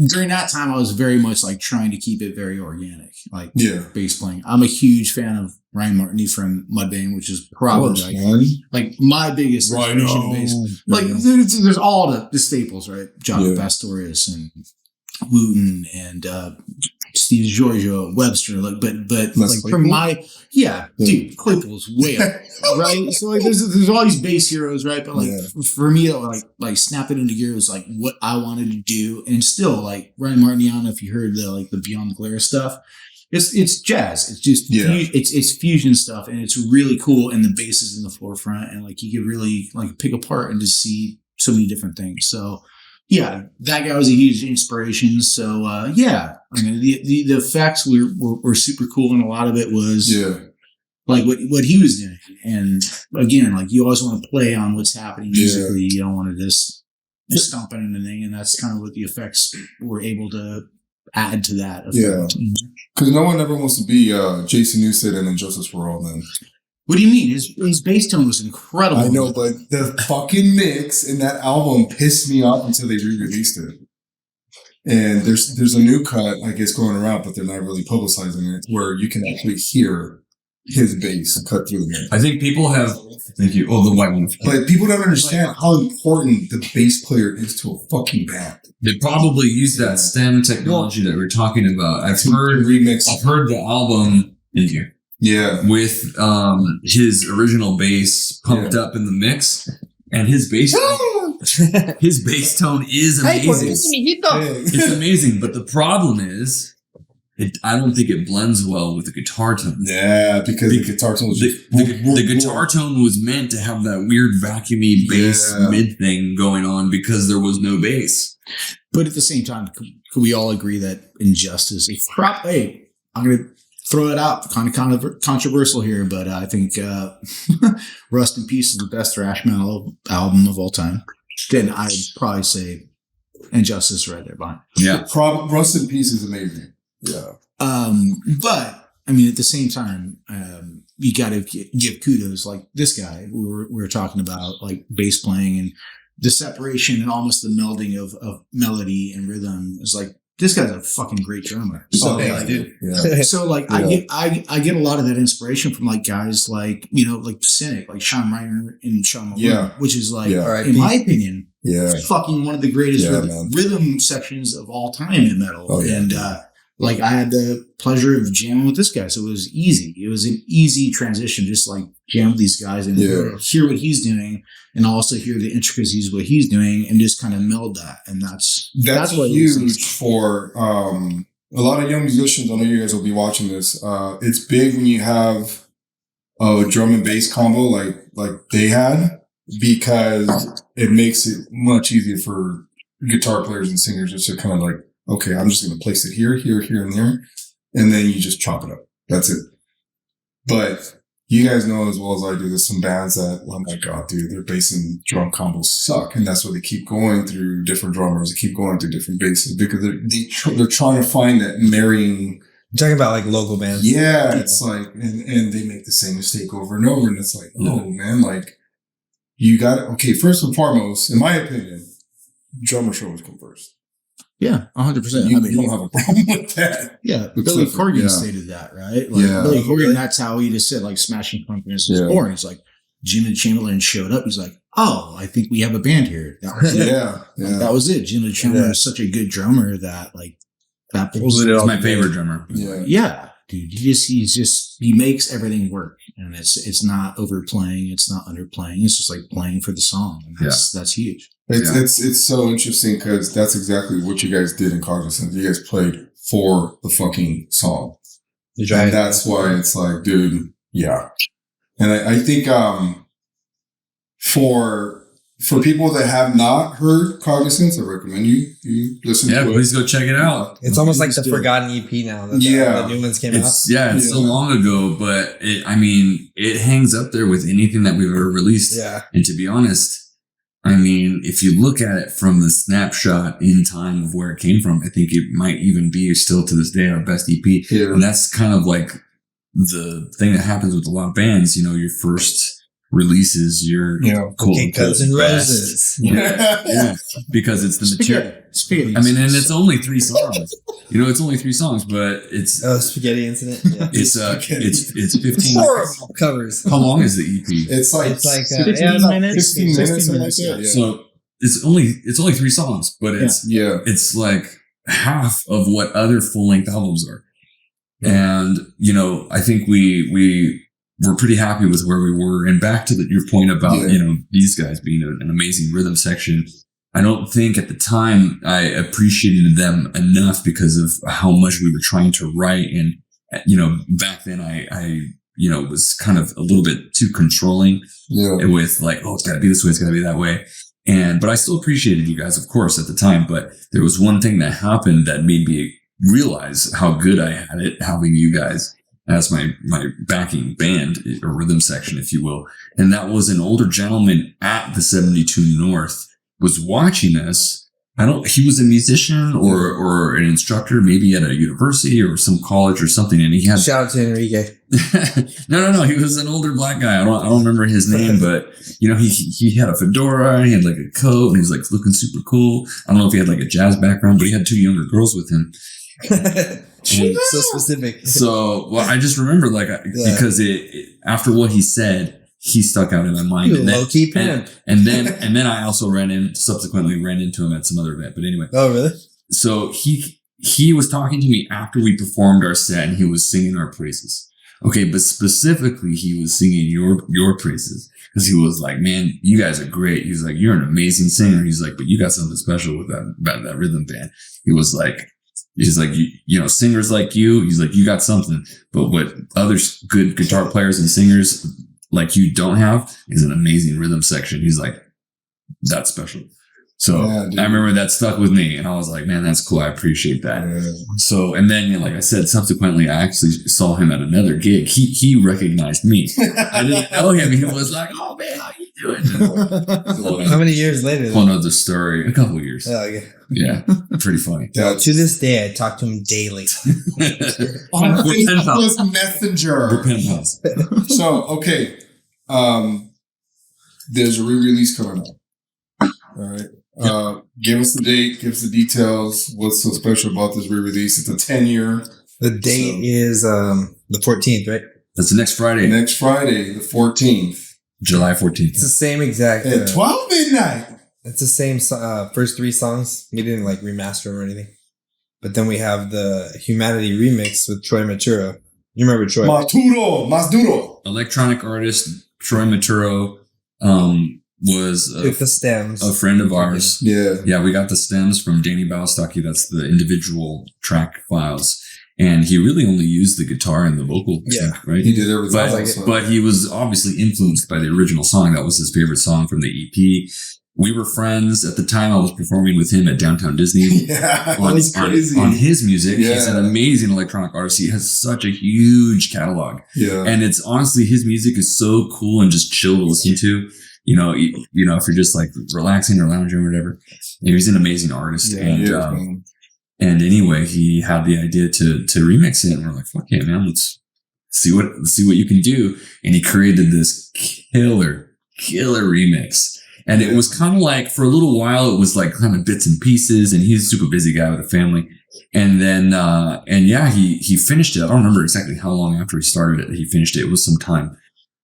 during that time I was very much like trying to keep it very organic, like bass playing. I'm a huge fan of Ryan Martin from Mudvayne, which is probably like my biggest inspiration of bass. Like there's all the staples, right? John Pastorius and Wooten and Steve Giorgio, Webster, like, but like from dude, Claypool's way up, right? So like, there's all these bass heroes, right? But like for me, like snap it into gear was like what I wanted to do, and still like Ryan Martin. If you heard the Beyond the Glare stuff, it's jazz. It's just it's fusion stuff, and it's really cool. And the bass is in the forefront, and like you could really like pick apart and just see so many different things. So. Yeah, that guy was a huge inspiration. So, I mean, the effects were super cool, and a lot of it was like what he was doing. And again, like you always want to play on what's happening musically. You don't want to just stomp on anything, and that's kind of what the effects were able to add to that effect. Yeah, because no one ever wants to be Jason Newsted and Injustice for All Men. What do you mean? His bass tone was incredible. I know, but the fucking mix in that album pissed me off until they re-released it. And there's a new cut, I guess, going around, but they're not really publicizing it, where you can actually hear his bass cut through the mix. I think people have... Thank you. Oh, the white one. But people don't understand how important the bass player is to a fucking band. They probably use that stem technology that we're talking about. I've heard the album in here. Yeah. With his original bass pumped up in the mix, and his bass tone is amazing. It's amazing, but the problem is I don't think it blends well with the guitar tone. Yeah, because the guitar tone was the guitar tone was meant to have that weird vacuumy bass mid thing going on because there was no bass. But at the same time, could we all agree that Injustice is hey, I'm gonna throw it out, kind of controversial here, but I think Rust in Peace is the best thrash metal album of all time. Then I'd probably say Injustice right there behind. Yeah, Rust in Peace is amazing. Yeah. But I mean, at the same time, you got to give kudos. Like this guy we were talking about, like bass playing and the separation and almost the melding of melody and rhythm is like. This guy's a fucking great drummer. So, so I get a lot of that inspiration from like guys like, like Cynic, like Sean Reiner and Sean Malone, which is like, in my opinion, fucking one of the greatest rhythm sections of all time in metal. And like I had the pleasure of jamming with this guy, so it was easy. It was an easy transition, just like jam with these guys and hear what he's doing, and also hear the intricacies of what he's doing, and just kind of meld that. And that's what huge for a lot of young musicians. I know you guys will be watching this. It's big when you have a drum and bass combo like they had, because it makes it much easier for guitar players and singers just to kind of like, okay, I'm just going to place it here, here, here, and there. And then you just chop it up. That's it. But you guys know as well as I do, there's some bands that, oh my God, dude, their bass and drum combos suck. And that's why they keep going through different drummers. They keep going through different basses because they're trying to find that marrying. You're talking about like local bands. Yeah. It's like, and they make the same mistake over and over. And it's like, oh man, like you got it. Okay. First and foremost, in my opinion, drummer should always come first. Yeah, 100%. You don't have a problem with that. Yeah, Billy Corgan stated that, right? Like, Billy Corgan, that's how he just said, like, Smashing Pumpkins was born. He's like, Jimmy Chamberlain showed up. He's like, oh, I think we have a band here. That was it. Like, that was it. Jimmy Chamberlain is such a good drummer that, like, that pulls it off. My favorite drummer. Yeah, dude. He makes everything work, and it's not overplaying, it's not underplaying. It's just like playing for the song, and that's huge. It's so interesting because that's exactly what you guys did in Cognizant. You guys played for the fucking song. And that's why it's like, dude, yeah. And I think for people that have not heard Cognizance, I recommend you listen to it. Yeah, please go check it out. It's almost like the forgotten EP now. The new ones came out. Yeah, it's so long ago, but it hangs up there with anything that we've ever released. Yeah. And to be honest, I mean, if you look at it from the snapshot in time of where it came from, I think it might even be still to this day our best EP. Yeah. And that's kind of like the thing that happens with a lot of bands. You know, your first releases, your Guns N' Roses. Yeah, because it's the material. Spaghetti. I mean, and it's only 3 songs. It's only 3 songs, but it's Spaghetti Incident. Yeah. It's 15 horrible covers. How long is the EP? It's like 15 minutes. 16 minutes. Like that. Yeah. So it's only 3 songs, but it's like half of what other full length albums are. And I think we were pretty happy with where we were. And back to your point about these guys being an amazing rhythm section. I don't think at the time I appreciated them enough because of how much we were trying to write. And, back then I was kind of a little bit too controlling with like, oh, it's gotta be this way. It's gotta be that way. But I still appreciated you guys, of course, at the time. But there was one thing that happened that made me realize how good I had it having you guys as my backing band or rhythm section, if you will. And that was an older gentleman at the 72 North was watching us. He was a musician or an instructor, maybe at a university or some college or something. And he had, shout out to Enrique. No. He was an older black guy. I don't remember his name, but he had a fedora and he had like a coat and he was like looking super cool. I don't know if he had like a jazz background, but he had 2 younger girls with him. So specific. So, well, I just remember because after what he said, he stuck out in my mind. Low-key pimp. And then I also subsequently ran into him at some other event. But anyway. Oh, really? So he was talking to me after we performed our set and he was singing our praises. Okay, but specifically he was singing your praises because he was like, man, you guys are great. He's like, you're an amazing singer. He's like, but you got something special with that rhythm band. He's like, singers like you, he's like, you got something, but what other good guitar players and singers like you don't have is an amazing rhythm section. He's like, that's special. So I remember that stuck with me and I was like, man, that's cool. I appreciate that. Yeah. So, and then, like I said, subsequently, I actually saw him at another gig. He recognized me. I didn't know him. He was like, oh man, how you doing? How many years later? Whole nother story. A couple of years. Oh, okay. Yeah. Pretty funny. To this day, I talk to him daily. On Facebook Messenger. We're pen pals. So, okay. There's a re-release coming up. All right. Give us the date, give us the details. What's so special about this re-release? It's a 10-year. The date is the 14th, right? That's the next Friday. Next Friday, the 14th. July 14th. It's the same exact. At 12 midnight. It's the same first 3 songs. We didn't like remaster them or anything. But then we have the Humanity remix with Troy Maturo. You remember Troy? Más duro. Electronic artist Troy Maturo was With the stems. a friend of ours. Yeah. We got the stems from Danny Balstocki. That's the individual track files. And he really only used the guitar and the vocal. Yeah. Right? He did everything. But he was obviously influenced by the original song. That was his favorite song from the EP. We were friends at the time. I was performing with him at Downtown Disney. Yeah, on his music. Yeah. He's an amazing electronic artist. He has such a huge catalog. Yeah. And it's honestly, his music is so cool and just chill to listen to. You know, if you're just like relaxing or lounging or whatever. He's an amazing artist. Yeah, and anyway, he had the idea to remix it, and we're like, fuck yeah, man, let's see what you can do. And he created this killer remix. And it was kind of like, for a little while, it was like kind of bits and pieces, and he's a super busy guy with a family. And then, he finished it. I don't remember exactly how long after he started it, he finished it. It was some time.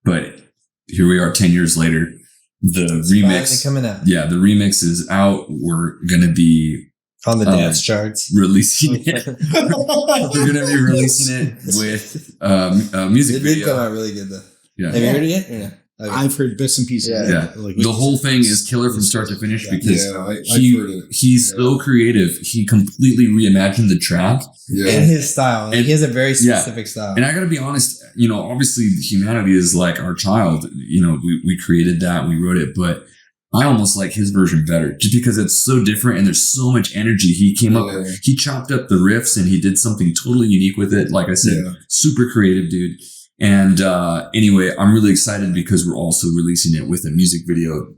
But here we are 10 years later. The remix coming out. Yeah, the remix is out. We're going to be on the dance charts. Releasing it. We're going to be releasing it with a music video. It did come out really good, though. Yeah. Have you heard it yet? Yeah. Okay. I've heard bits and pieces. Yeah. Like, the whole thing is killer from start to finish because I've heard it. He's so creative. He completely reimagined the track. Yeah. In his style. And he has a very specific style. And I got to be honest, obviously Humanity is like our child. We created that, we wrote it, but I almost like his version better just because it's so different and there's so much energy. He came up, he chopped up the riffs and he did something totally unique with it. Like I said, super creative dude. And anyway, I'm really excited because we're also releasing it with a music video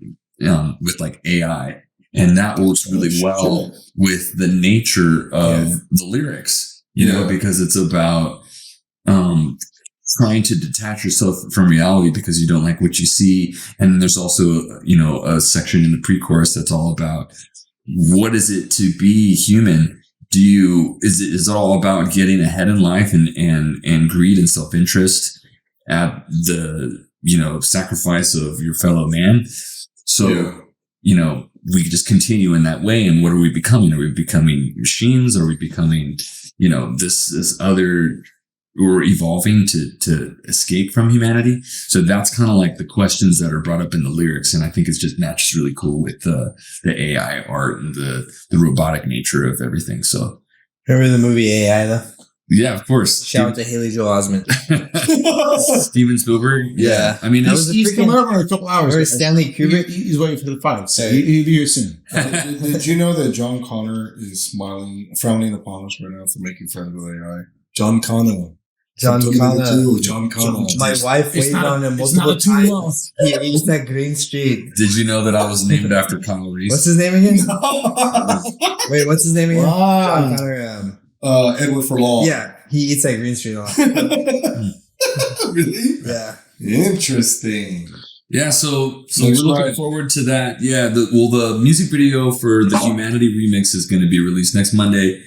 with like AI. And that works really well with the nature of the lyrics, because it's about trying to detach yourself from reality because you don't like what you see. And there's also, a section in the pre-chorus that's all about what is it to be human? Is it all about getting ahead in life and greed and self-interest at the, sacrifice of your fellow man? So, we just continue in that way. And what are we becoming? Are we becoming machines? Are we becoming, this other, we're evolving to escape from humanity? So that's kind of like the questions that are brought up in the lyrics. And I think it's just matches really cool with the AI art and the robotic nature of everything. So remember the movie AI though? Yeah, of course. Shout out to Haley Joel Osment. Steven Spielberg. Yeah. I mean, he's coming over in a couple hours. Or Stanley Kubrick. He's waiting for the fight. So he'll be here soon. Did you know that John Connor is frowning upon us right now for making fun of AI? John Connor. My wife waited on him multiple times. He used that green street. Did you know that I was named after Kyle Reese? What's his name again? Wait, what's his name again? John Connor. Edward Furlong. Yeah, he eats that green street a lot. Really? Yeah. Interesting. Yeah, so we're looking forward to that. Yeah, the music video for the Humanity remix is going to be released next Monday.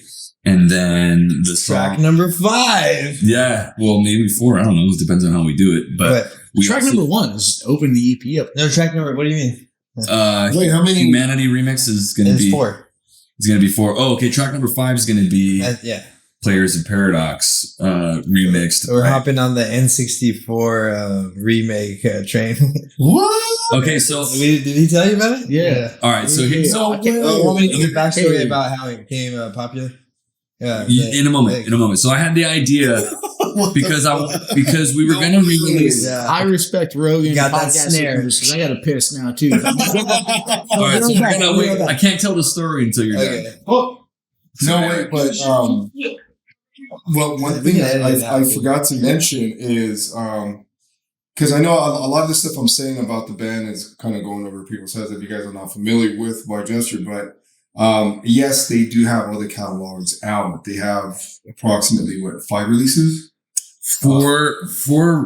And then the track number 5. Yeah, well, maybe 4. I don't know. It depends on how we do it. But track number 1 is open the EP up. No, track number. What do you mean? Wait, how many? Humanity remix is going to be 4. It's going to be 4. Oh, okay. Track number 5 is going to be Players of Paradox remixed. We're hopping on the N64 remake train. What? Okay, so did he tell you about it? Yeah. All right. So want me to give backstory about how it became popular? Yeah, in a moment. So I had the idea because we were going to re-release. Yeah. I respect Rogan. Got that snare because I got to piss now too. All right, so we're gonna wait. I can't tell the story until you're done. Oh. No, wait, but well, one thing I forgot to mention is because I know a lot of the stuff I'm saying about the band is kind of going over people's heads if you guys are not familiar with Vie Jester, but yes, they do have other catalogs out. They have approximately 5 releases? 4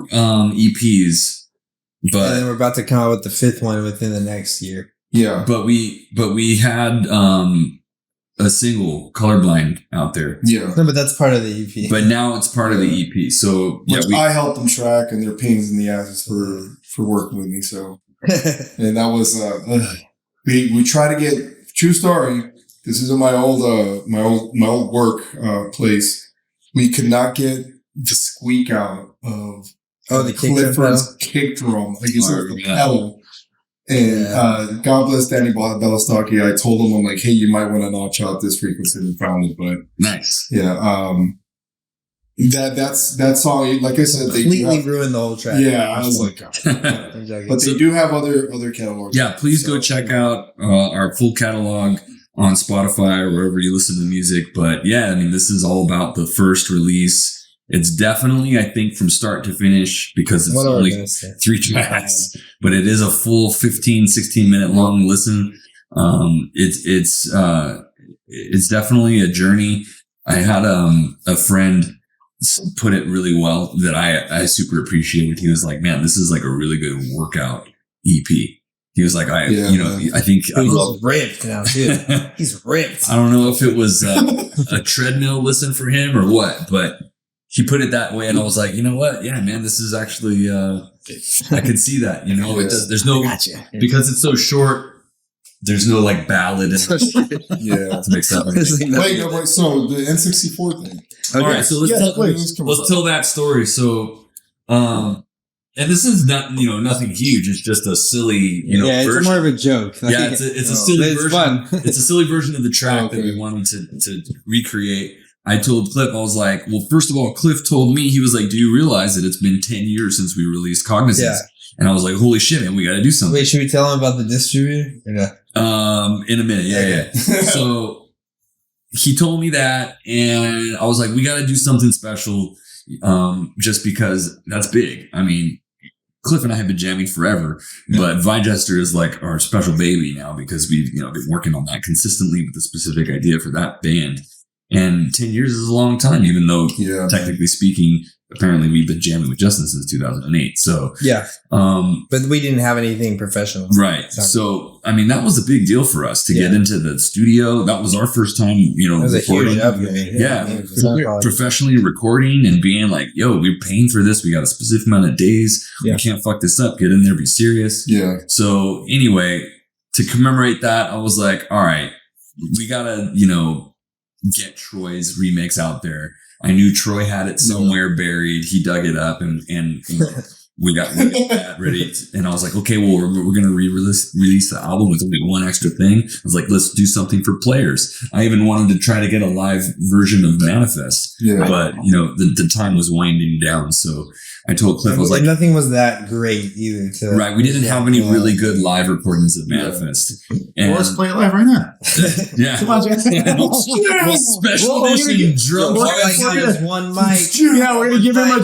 EPs, but and then we're about to come out with the 5th one within the next year. Yeah, but we had a single, Colorblind, out there. Yeah, no, but that's part of the EP. But now it's part of the EP. So I helped them track, and they're pains in the asses for working with me. So, and that was we try to get. True story. This is in my old work place. We could not get the squeak out of the Clifford's kick drum. Like it's the pedal. And God bless Danny Belostocki. I told him, I'm like, hey, you might want to notch out this frequency and found it, but nice. Yeah. That song, like I said, they completely ruined the whole track. Yeah, I was like, exactly. But they do have other catalogs. Yeah, please go check out our full catalog on Spotify or wherever you listen to music. But yeah, I mean, this is all about the first release. It's definitely, I think, from start to finish, because it's only 3 tracks, but it is a full 15, 16 minute long listen. It's definitely a journey. I had a friend put it really well that I super appreciated. He was like, man, this is like a really good workout EP. He was like, I think he's ripped now too. He's ripped. I don't know if it was a treadmill listen for him or what, but he put it that way, and I was like, you know what? Yeah, man, this is actually I can see that. You know, there's no because it's so short. There's no like ballad. Yeah, to make sense. Wait, so the N64 thing. Okay. All right, so let's tell that story. So, and this is not nothing huge. It's just a silly it's version. more of a joke. Yeah, it's a silly version. Fun. It's a silly version of the track that we wanted to recreate. I told Cliff, I was like, well, first of all, Cliff told me, he was like, do you realize that it's been 10 years since we released Cognizance? Yeah. And I was like, holy shit, man, we got to do something. Wait, should we tell him about the distributor? In a minute. Yeah. So he told me that, and I was like, we got to do something special, just because that's big. I mean, Cliff and I have been jamming forever, but Vie Jester is like our special baby now, because we've been working on that consistently with the specific idea for that band. And 10 years is a long time, even though technically speaking, apparently we've been jamming with Justin since 2008. So but we didn't have anything professional, right? So I mean, that was a big deal for us to get into the studio. That was our first time, it was recording. A huge professionally recording and being like, "Yo, we're paying for this. We got a specific amount of days. We can't fuck this up. Get in there, be serious." Yeah. So anyway, to commemorate that, I was like, "All right, we gotta, get Troy's remix out there." I knew Troy had it somewhere buried. He dug it up and we got that ready. And I was like, okay, well, we're going to release the album with only one extra thing. I was like, let's do something for players. I even wanted to try to get a live version of Manifest, but the time was winding down. So I told Cliff, I was like, nothing was that great either. Right. We didn't have any really good live recordings of Manifest. And let's play it live right now. Yeah. Come on, Jack. Special edition drum. There's one mic. Yeah, we're gonna give him a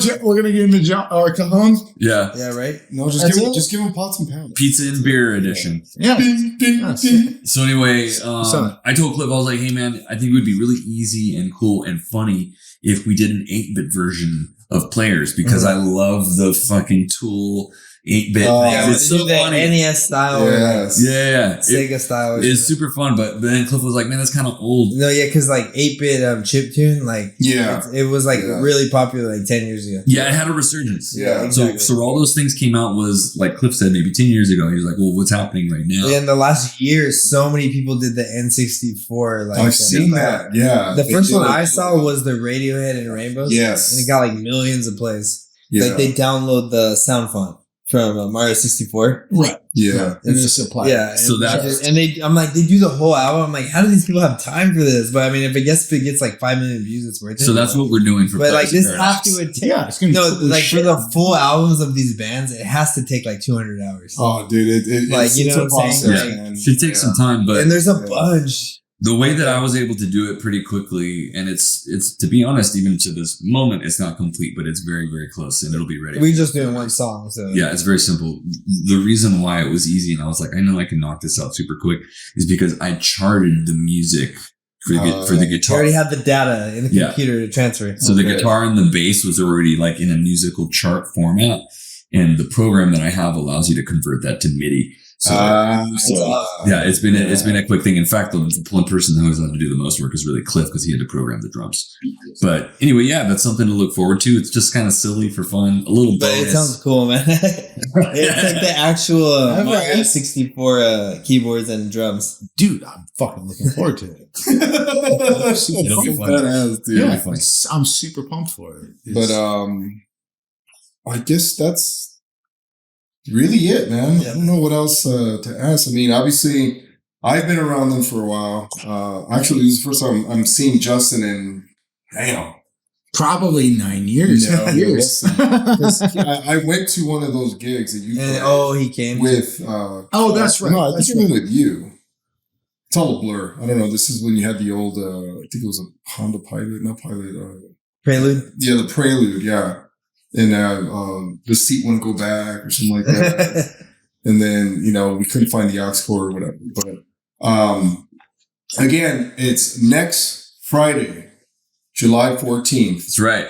cajon. Yeah. Yeah, right. No, just give him pots and pans. Pizza and beer edition. Yeah. So anyway, I told Cliff, I was like, hey man, I think it would be really easy and cool and funny if we did an 8-bit version of Players, because I love the fucking Tool 8-bit thing. It's so funny. NES style. Yeah. Sega style. It's super fun, but then Cliff was like, man, that's kind of old. No, yeah, because like 8-bit chiptune, it was like really popular like 10 years ago. Yeah, it had a resurgence. Yeah. Exactly. So all those things came out was, like Cliff said, maybe 10 years ago. He was like, well, what's happening right now? Yeah, in the last year, so many people did the N64. I've seen that. Yeah. The first one I saw was the Radiohead and Rainbows. Yes. And it got like millions of plays. Yeah. Like they download the sound font from Mario 64. Right. Yeah. And just apply. Yeah. So I'm like, they do the whole album. I'm like, how do these people have time for this? But I mean, if it gets like 5 million views, it's worth it. So that's what we're doing for. But like this Paradox. has to take. It's gonna like for the full albums of these bands, it has to take like 200 hours. Oh, dude, it's what I'm saying. Yeah. Should take some time, but and there's a bunch. The way that I was able to do it pretty quickly, and it's to be honest, even to this moment, it's not complete, but it's very, very close, and it'll be ready. We just doing one song, so yeah, it's very simple. The reason why it was easy, and I was like, I know I can knock this out super quick, is because I charted the music for the guitar. You already had the data in the computer to transfer it. So the guitar and the bass was already like in a musical chart format, and the program that I have allows you to convert that to MIDI. Yeah, it's been a quick thing. In fact, the one person who has had to do the most work is really Cliff because he had to program the drums. But anyway, yeah, that's something to look forward to. It's just kind of silly for fun, a little But bonus. it sounds cool, man. It's like the actual Mario 64 keyboards and drums. Dude, I'm fucking looking forward to it. It'll be fun. Yeah, I'm super pumped for it. But I guess that's really it, man. I don't know what else to ask. I mean, obviously, I've been around them for a while. Actually, this is the first time I'm seeing Justin in, probably 9 years. No, I went to one of those gigs that you he came with. That's right. No, I think I went with you. It's all a blur. I don't know. This is when you had the old, I think it was a Honda Pilot, not Pilot. Prelude? Yeah, the Prelude, yeah. And the seat wouldn't go back or something like that. And then, we couldn't find the aux cord or whatever. But again, it's next Friday, July 14th. That's right.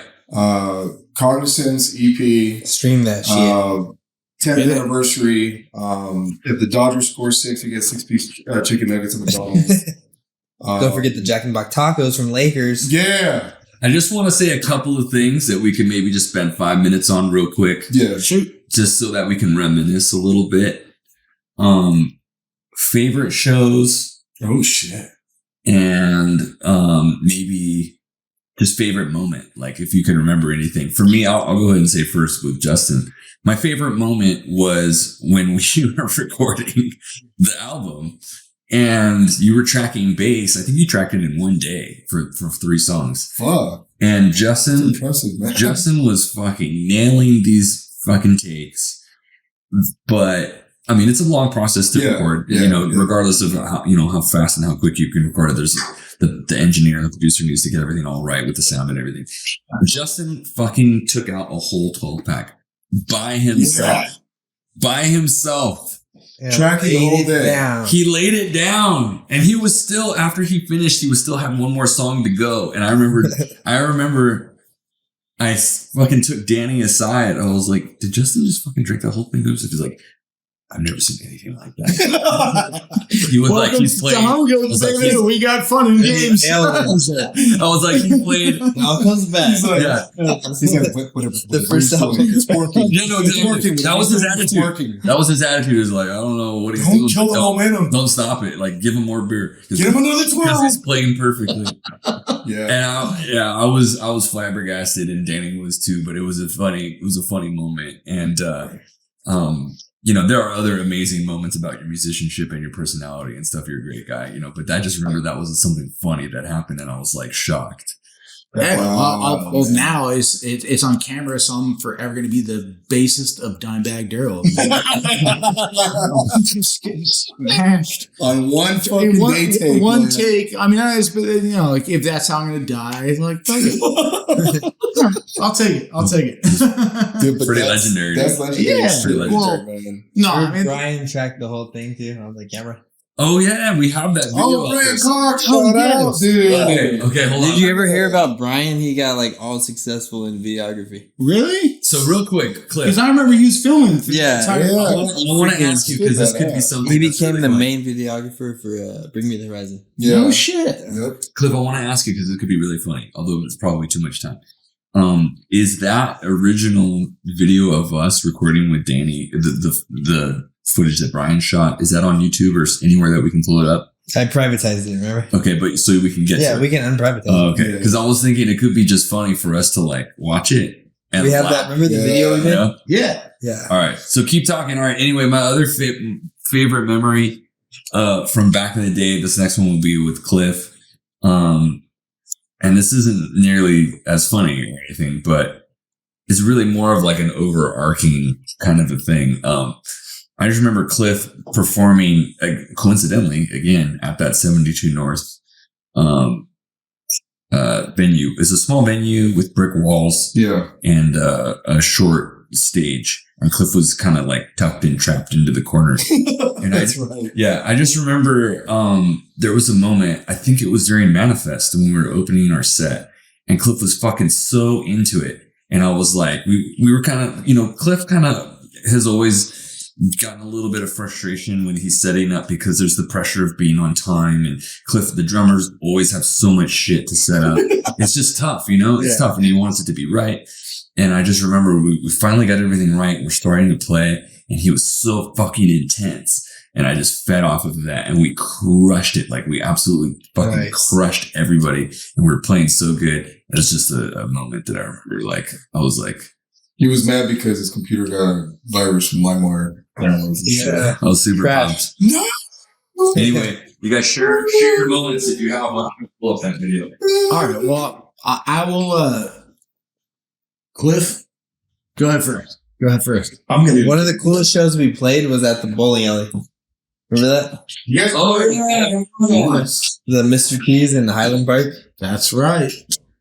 Cognizance EP. Stream that shit. 10th anniversary. If the Dodgers score 6, you get 6-piece chicken nuggets at McDonald's. Don't forget the Jack in the Box tacos from Lakers. Yeah. I just want to say a couple of things that we can maybe just spend 5 minutes on real quick. Yeah, shoot. Just so that we can reminisce a little bit. Favorite shows. Oh, shit. And maybe just favorite moment. Like if you can remember anything. For me, I'll go ahead and say first with Justin. My favorite moment was when we were recording the album. And you were tracking bass. I think you tracked it in one day for 3 songs. Fuck. And Justin, that's impressive, man. Justin was fucking nailing these fucking takes. But I mean, it's a long process to record, regardless of how fast and how quick you can record it. There's the engineer and the producer needs to get everything all right with the sound and everything. Justin fucking took out a whole 12-pack by himself. Yeah. By himself. Yeah, tracking the whole day. He laid it down, and he was still, after he finished, he was still having one more song to go. And I remember I fucking took Danny aside. I was like, did Justin just fucking drink that whole thing? He was like, I've never seen anything like that. He was like, he's playing. We got fun and games. I was like, he played. Now comes back. He's like, whatever. The first album. It's working. Yeah, no, it's working. That was his attitude. Working. That was his attitude. He was like, I don't know what he's doing. Don't kill the momentum. Don't stop it. Like, give him more beer. Get him another 12. Because he's playing perfectly. Yeah. And I was flabbergasted, and Danny was too. But it was a funny moment, and there are other amazing moments about your musicianship and your personality and stuff. You're a great guy, but I just remember that was something funny that happened, and I was like shocked. Yeah, well, now it's on camera, so I'm forever going to be the bassist of Dimebag Darrell. Smashed on one fucking day take. One take. I mean, like if that's how I'm going to die, like fuck it. I'll take it. Dude, pretty legendary. That's legendary. Yeah, pretty legendary, man. No, I mean, Brian tracked the whole thing too on the camera. Oh yeah, we have that video. Brian Clark, shout out, dude. Okay, hold on. Did you ever hear about Brian? He got like all successful in videography. Really? So real quick, Cliff. Because I remember he was filming. I want to ask you because this could be something. He became the main videographer for Bring Me the Horizon. Yeah. No shit. Yep. Cliff, I want to ask you because it could be really funny, although it's probably too much time. Is that original video of us recording with Danny, the footage that Brian shot, is that on YouTube or anywhere that we can pull it up? I privatized it, remember? Okay, but so we can get to it. We can unprivatize it. Okay, because I was thinking it could be just funny for us to like watch it. And we have that. Remember the video we did? Yeah. All right, so keep talking. All right. Anyway, my other favorite memory from back in the day. This next one will be with Cliff. And this isn't nearly as funny or anything, but it's really more of like an overarching kind of a thing. I just remember Cliff performing, coincidentally, again, at that 72 North venue. It's a small venue with brick walls and a short stage. And Cliff was kind of like tucked in, trapped into the corner. And That's right. Yeah, I just remember there was a moment, I think it was during Manifest when we were opening our set, and Cliff was fucking so into it. And I was like, we were kind of, Cliff kind of has always gotten a little bit of frustration when he's setting up because there's the pressure of being on time, and Cliff, the drummers, always have so much shit to set up. It's just tough, you know? It's tough, and he wants it to be right. And I just remember we finally got everything right. We're starting to play, and he was so fucking intense. And I just fed off of that, and we crushed it. Like, we absolutely fucking crushed everybody, and we were playing so good. It was just a moment that I remember. Like, I was like, he was mad because his computer got a virus from LimeWire. I was super pumped. No. Anyway, you guys share your moments if you have one. Pull up that video. All right. Well, I will. Cliff, go ahead first. One of the coolest shows we played was at the bowling alley. Remember that? Yes. Oh, yeah. The Mr. T's in Highland Park. That's right.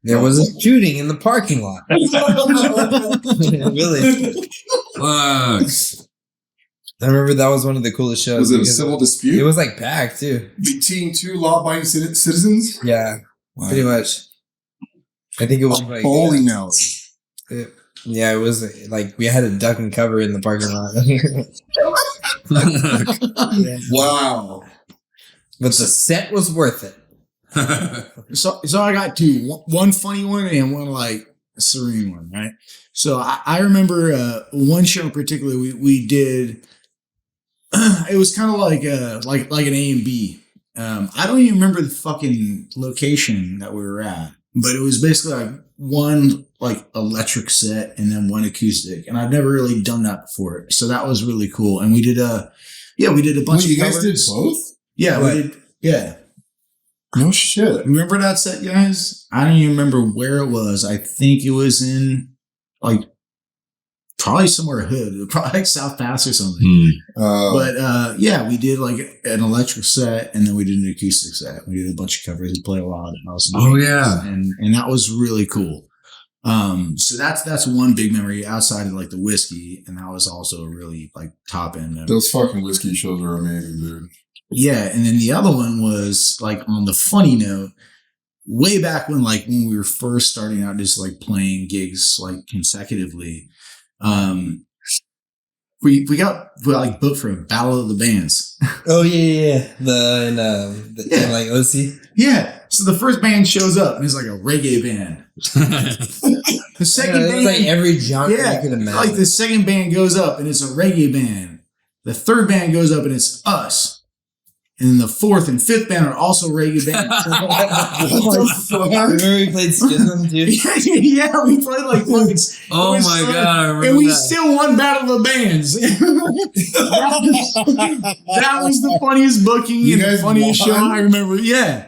There was a shooting in the parking lot. Really? Fuck. I remember that was one of the coolest shows. Was it a civil dispute? It was like packed too. Between two law-abiding citizens? Yeah, pretty much. I think it was like bowling alley. Yeah, it was like we had to duck and cover in the parking lot. Wow. But the set was worth it. So I got two. One funny one and one like serene one, right? So I remember one show in particular we did. It was kind of like an A and B. I don't even remember the fucking location that we were at, but it was basically like one like electric set and then one acoustic, and I've never really done that before, so that was really cool. And we did a bunch of you guys covers. did both? Yeah, we did. Yeah. No shit. Remember that set, guys? I don't even remember where it was. I think it was in like probably somewhere hood, probably like South Pass or something. But yeah, we did like an electric set and then we did an acoustic set. We did a bunch of covers and played a lot of house. Oh yeah, and that was really cool. So that's one big memory outside of like the whiskey, and that was also a really like top end memory. Those fucking whiskey shows are amazing, dude. Yeah, and then the other one was like on the funny note, way back when we were first starting out, just like playing gigs like consecutively. We got like booked for a Battle of the Bands. Oh yeah. In like OC. Yeah. So the first band shows up and it's like a reggae band. The second band, it's like every genre you could imagine. Like the second band goes up and it's a reggae band. The third band goes up and it's us. And then the fourth and fifth band are also reggae bands. Remember we played Schism too? Yeah, we played like fucking. Oh my god! I remember and we that. still won Battle of the Bands. that was the funniest booking and the funniest show I remember. Yeah.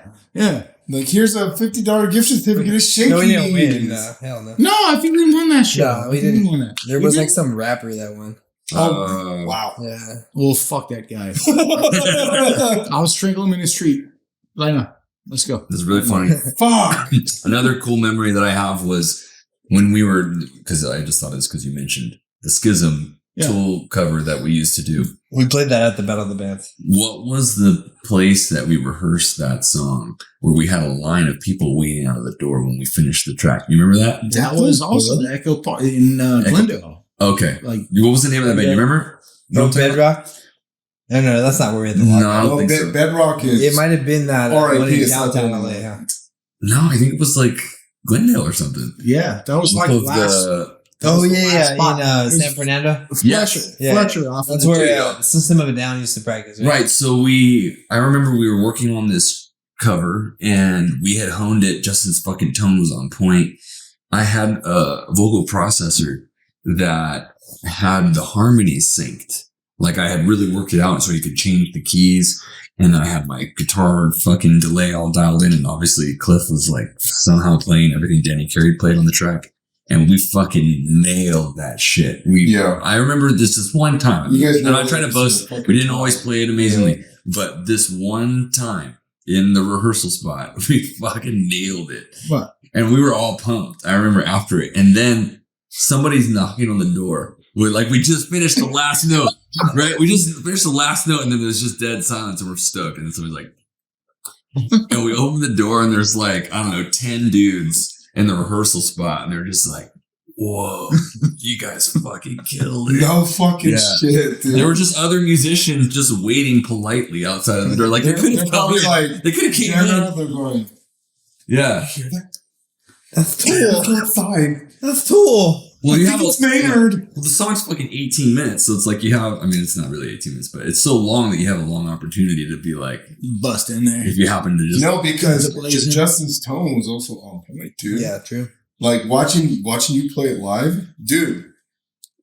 Like, here's a $50 gift certificate of shaking. No, we didn't win. No, hell no. No, I think we won that show. No, we didn't win that. There was like some rapper that won. Oh, wow. Yeah. Well, fuck that guy. I was strangling him in the street. Let's go. It's really funny. Fuck. Another cool memory that I have was when we were, because I just thought it's because you mentioned the Schism Tool cover that we used to do. We played that at the Battle of the Bands. What was the place that we rehearsed that song where we had a line of people waiting out of the door when we finished the track? You remember that? That was also the Echo Park in Glendale. Okay. Like, what was the name of that band? You remember? No, Bedrock? No, that's not where we had the lock. No, I don't think so. Bedrock is... It might have been that one in downtown LA. Yeah. No, I think it was like Glendale or something. Yeah, that was like last... in San Fernando? Fletcher off. That's where System of a Down used to practice. Right. So I remember we were working on this cover and we had honed it. Justin's fucking tone was on point. I had a vocal processor that had the harmonies synced. Like, I had really worked it out so you could change the keys. And then I had my guitar fucking delay all dialed in. And obviously Cliff was like somehow playing everything Danny Carey played on the track. And we fucking nailed that shit. I remember this one time. And I try to boast, we didn't always play it amazingly. But this one time in the rehearsal spot, we fucking nailed it. What? And we were all pumped. I remember after it. And then somebody's knocking on the door. We just finished the last note, right? We just finished the last note and then there's just dead silence and we're stoked. And somebody's like, and we open the door and there's like, I don't know, 10 dudes in the rehearsal spot. And they're just like, whoa, you guys fucking killed it. No fucking shit, dude. There were just other musicians just waiting politely outside of the door. Like, they could have probably like, they could have came in. They're going, Yeah. That's Tool. Fine. That's Tool. Well, you have Maynard. Well, the song's fucking 18 minutes, so it's like you have. I mean, it's not really 18 minutes, but it's so long that you have a long opportunity to be like bust in there. if you happen to just because Justin's tone was also on point too. Yeah, true. Like watching you play it live, dude.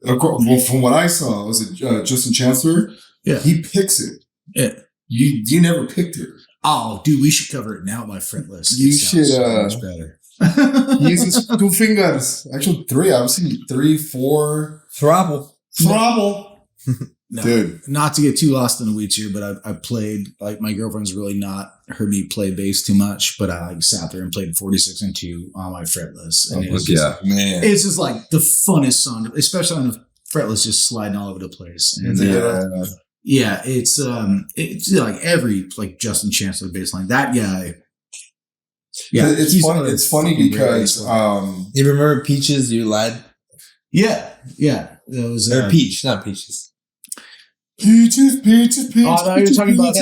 Well, from what I saw, was it Justin Chancellor? Yeah, he picks it. Yeah, you never picked it. Oh, dude, we should cover it now. My fretless. You should. So much better. He uses 2 fingers. Actually, 3. I've seen 3, 4. Throttle. No, dude. Not to get too lost in the weeds here, but I played, like, my girlfriend's really not heard me play bass too much, but I sat there and played 46 and 2 on my fretless. And Man. It's just like the funnest song, especially on the fretless, just sliding all over the place. And yeah, it's like every like Justin Chancellor bass line. That guy. Yeah, it's funny. It's funny because you remember Peaches, You Lied? Yeah. Those or Peach, not Peaches. Peaches. Oh, now you're talking about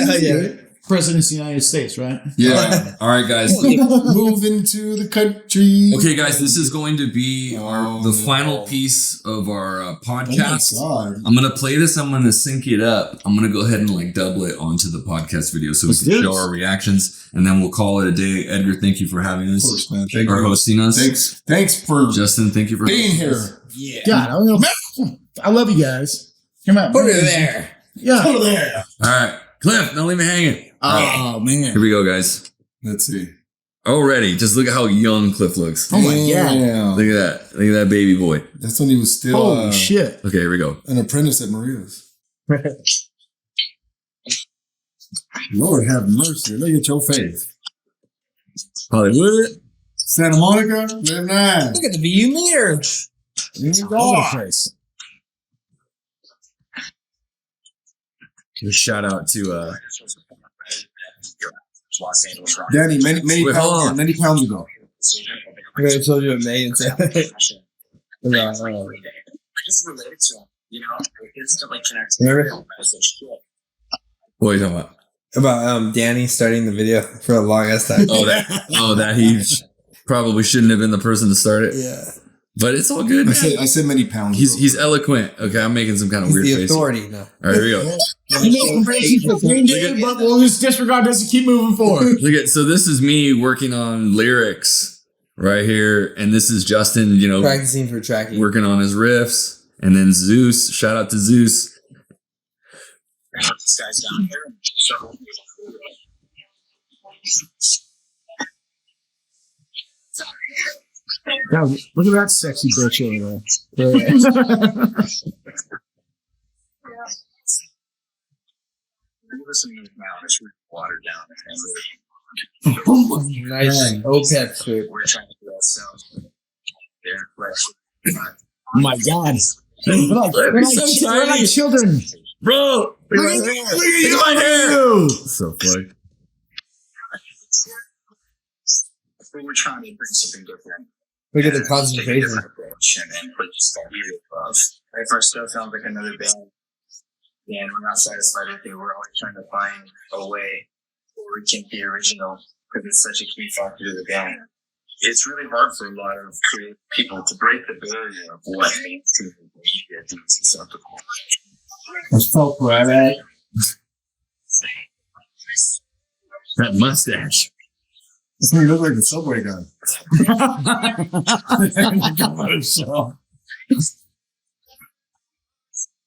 President of the United States, right? Yeah. All right, guys. Moving to the country. Okay, guys, this is going to be the final piece of our podcast. Oh, I'm going to play this. I'm going to sync it up. I'm going to go ahead and like double it onto the podcast video so we can show our reactions, and then we'll call it a day. Edgar, thank you for having us. Of course, man. Thank you for hosting us. Thanks for Justin. Thank you for being here. Yeah. God, I love you guys. Come on. Put it there. Yeah. Put it there. All right. Cliff, don't leave me hanging. Oh, man. Here we go, guys. Let's see. Already, just look at how young Cliff looks. Oh, my God. Look at that. Look at that baby boy. That's when he was still holy shit. Okay, here we go. an apprentice at Maria's. Lord have mercy. Look at your face. Hollywood. Santa Monica, live nice. Look at the view mirror. Give a shout out to Danny, many Wait, hold on. pounds ago. I told you a million times. I just related to him, you know, instantly connected. Remember? what are you talking about? About Danny starting the video for a long ass time. That he probably shouldn't have been the person to start it. Yeah. But it's all good. I said many pounds. He's eloquent. Okay, I'm making some kind of weird the face. authority now. All right, here we go. But we'll just disregard this and keep moving forward. Look at so this is me working on lyrics right here, and this is Justin, you know, Practicing for tracking. working on his riffs, and then Zeus. Shout out to Zeus. This guy's down here. God, look at that sexy bitch over there. Listening now, it's really watered down. Nice. OPEC script. We're trying to do that sound. They're fresh. Oh my God. We're like children. Bro, look at my hair. So funny. We're trying to bring something different. Look at the concentration. Approach and put just that weird above. If our stuff sounds like another band, and we're not satisfied with it, we're always trying to find a way where we can be original because it's such a key factor to the band. It's really hard for a lot of creative people to break the barrier of what mainstream media deems acceptable. Let's talk about that. That mustache. This thing look like the Subway guy.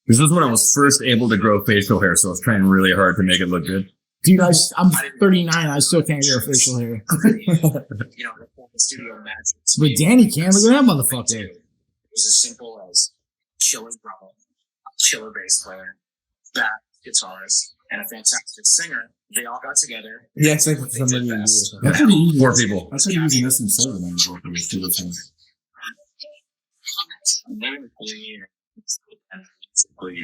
This is when I was first able to grow facial hair, so I was trying really hard to make it look good. Dude, I'm 39. I still can't get facial hair. You know, the studio magic. But Danny can. Look at that motherfucker. It was as simple as killer drum, killer bass player, back guitarist, and a fantastic singer. They all got together. Yeah, it's like somebody in That's what he Four people. That's what he was using this in 7 on his vocals too.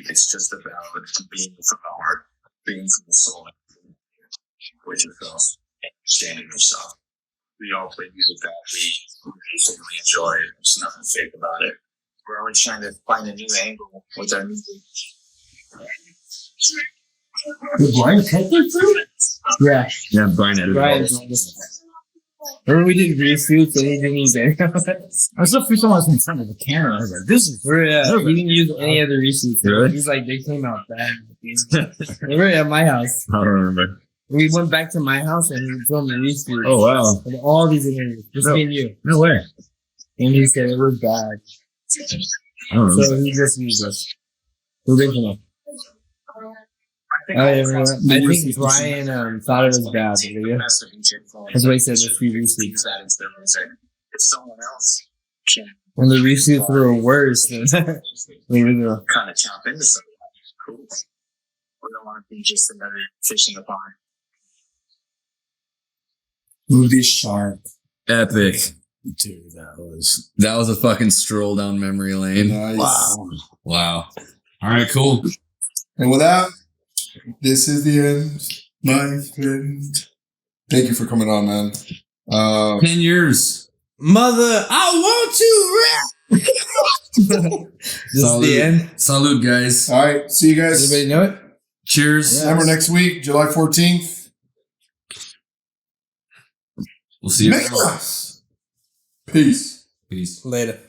It's just about being from the heart, being from the soul, which is understanding yourself. we all play music that we basically enjoy. There's nothing fake about it. We're always trying to find a new angle with our music. Did Brian cut that through? Yeah. Yeah, Brian edited Right. Remember we did reshoots and he didn't use any of it? I was the first time I was in front of the camera. I was like, this is He didn't use any other reshoots. Really? He's like, they came out bad. Remember at my house? I don't remember. We went back to my house and we filmed a reshoot. Oh, wow. With all these interviews. Just me and you. No way. And he said it was bad. I don't know. So he just used us. Original. I think Brian thought it was bad. Yeah? That's what he said. Let's be reshoots. If someone else can And the reshoots were worse than the original. kind of tap into something, cool. We don't want to be just another fish in the pond. Movie shark. Epic. dude, That was a fucking stroll down memory lane. Nice. Wow. All right, cool. And with that, this is the end, my friend. Thank you for coming on, man. 10 years. Mother, I want to rap. This is the end. Salute, guys. All right, see you guys. Everybody know it? Cheers. Remember next week, July 14th. We'll see you. Make us. Peace. Peace. Later.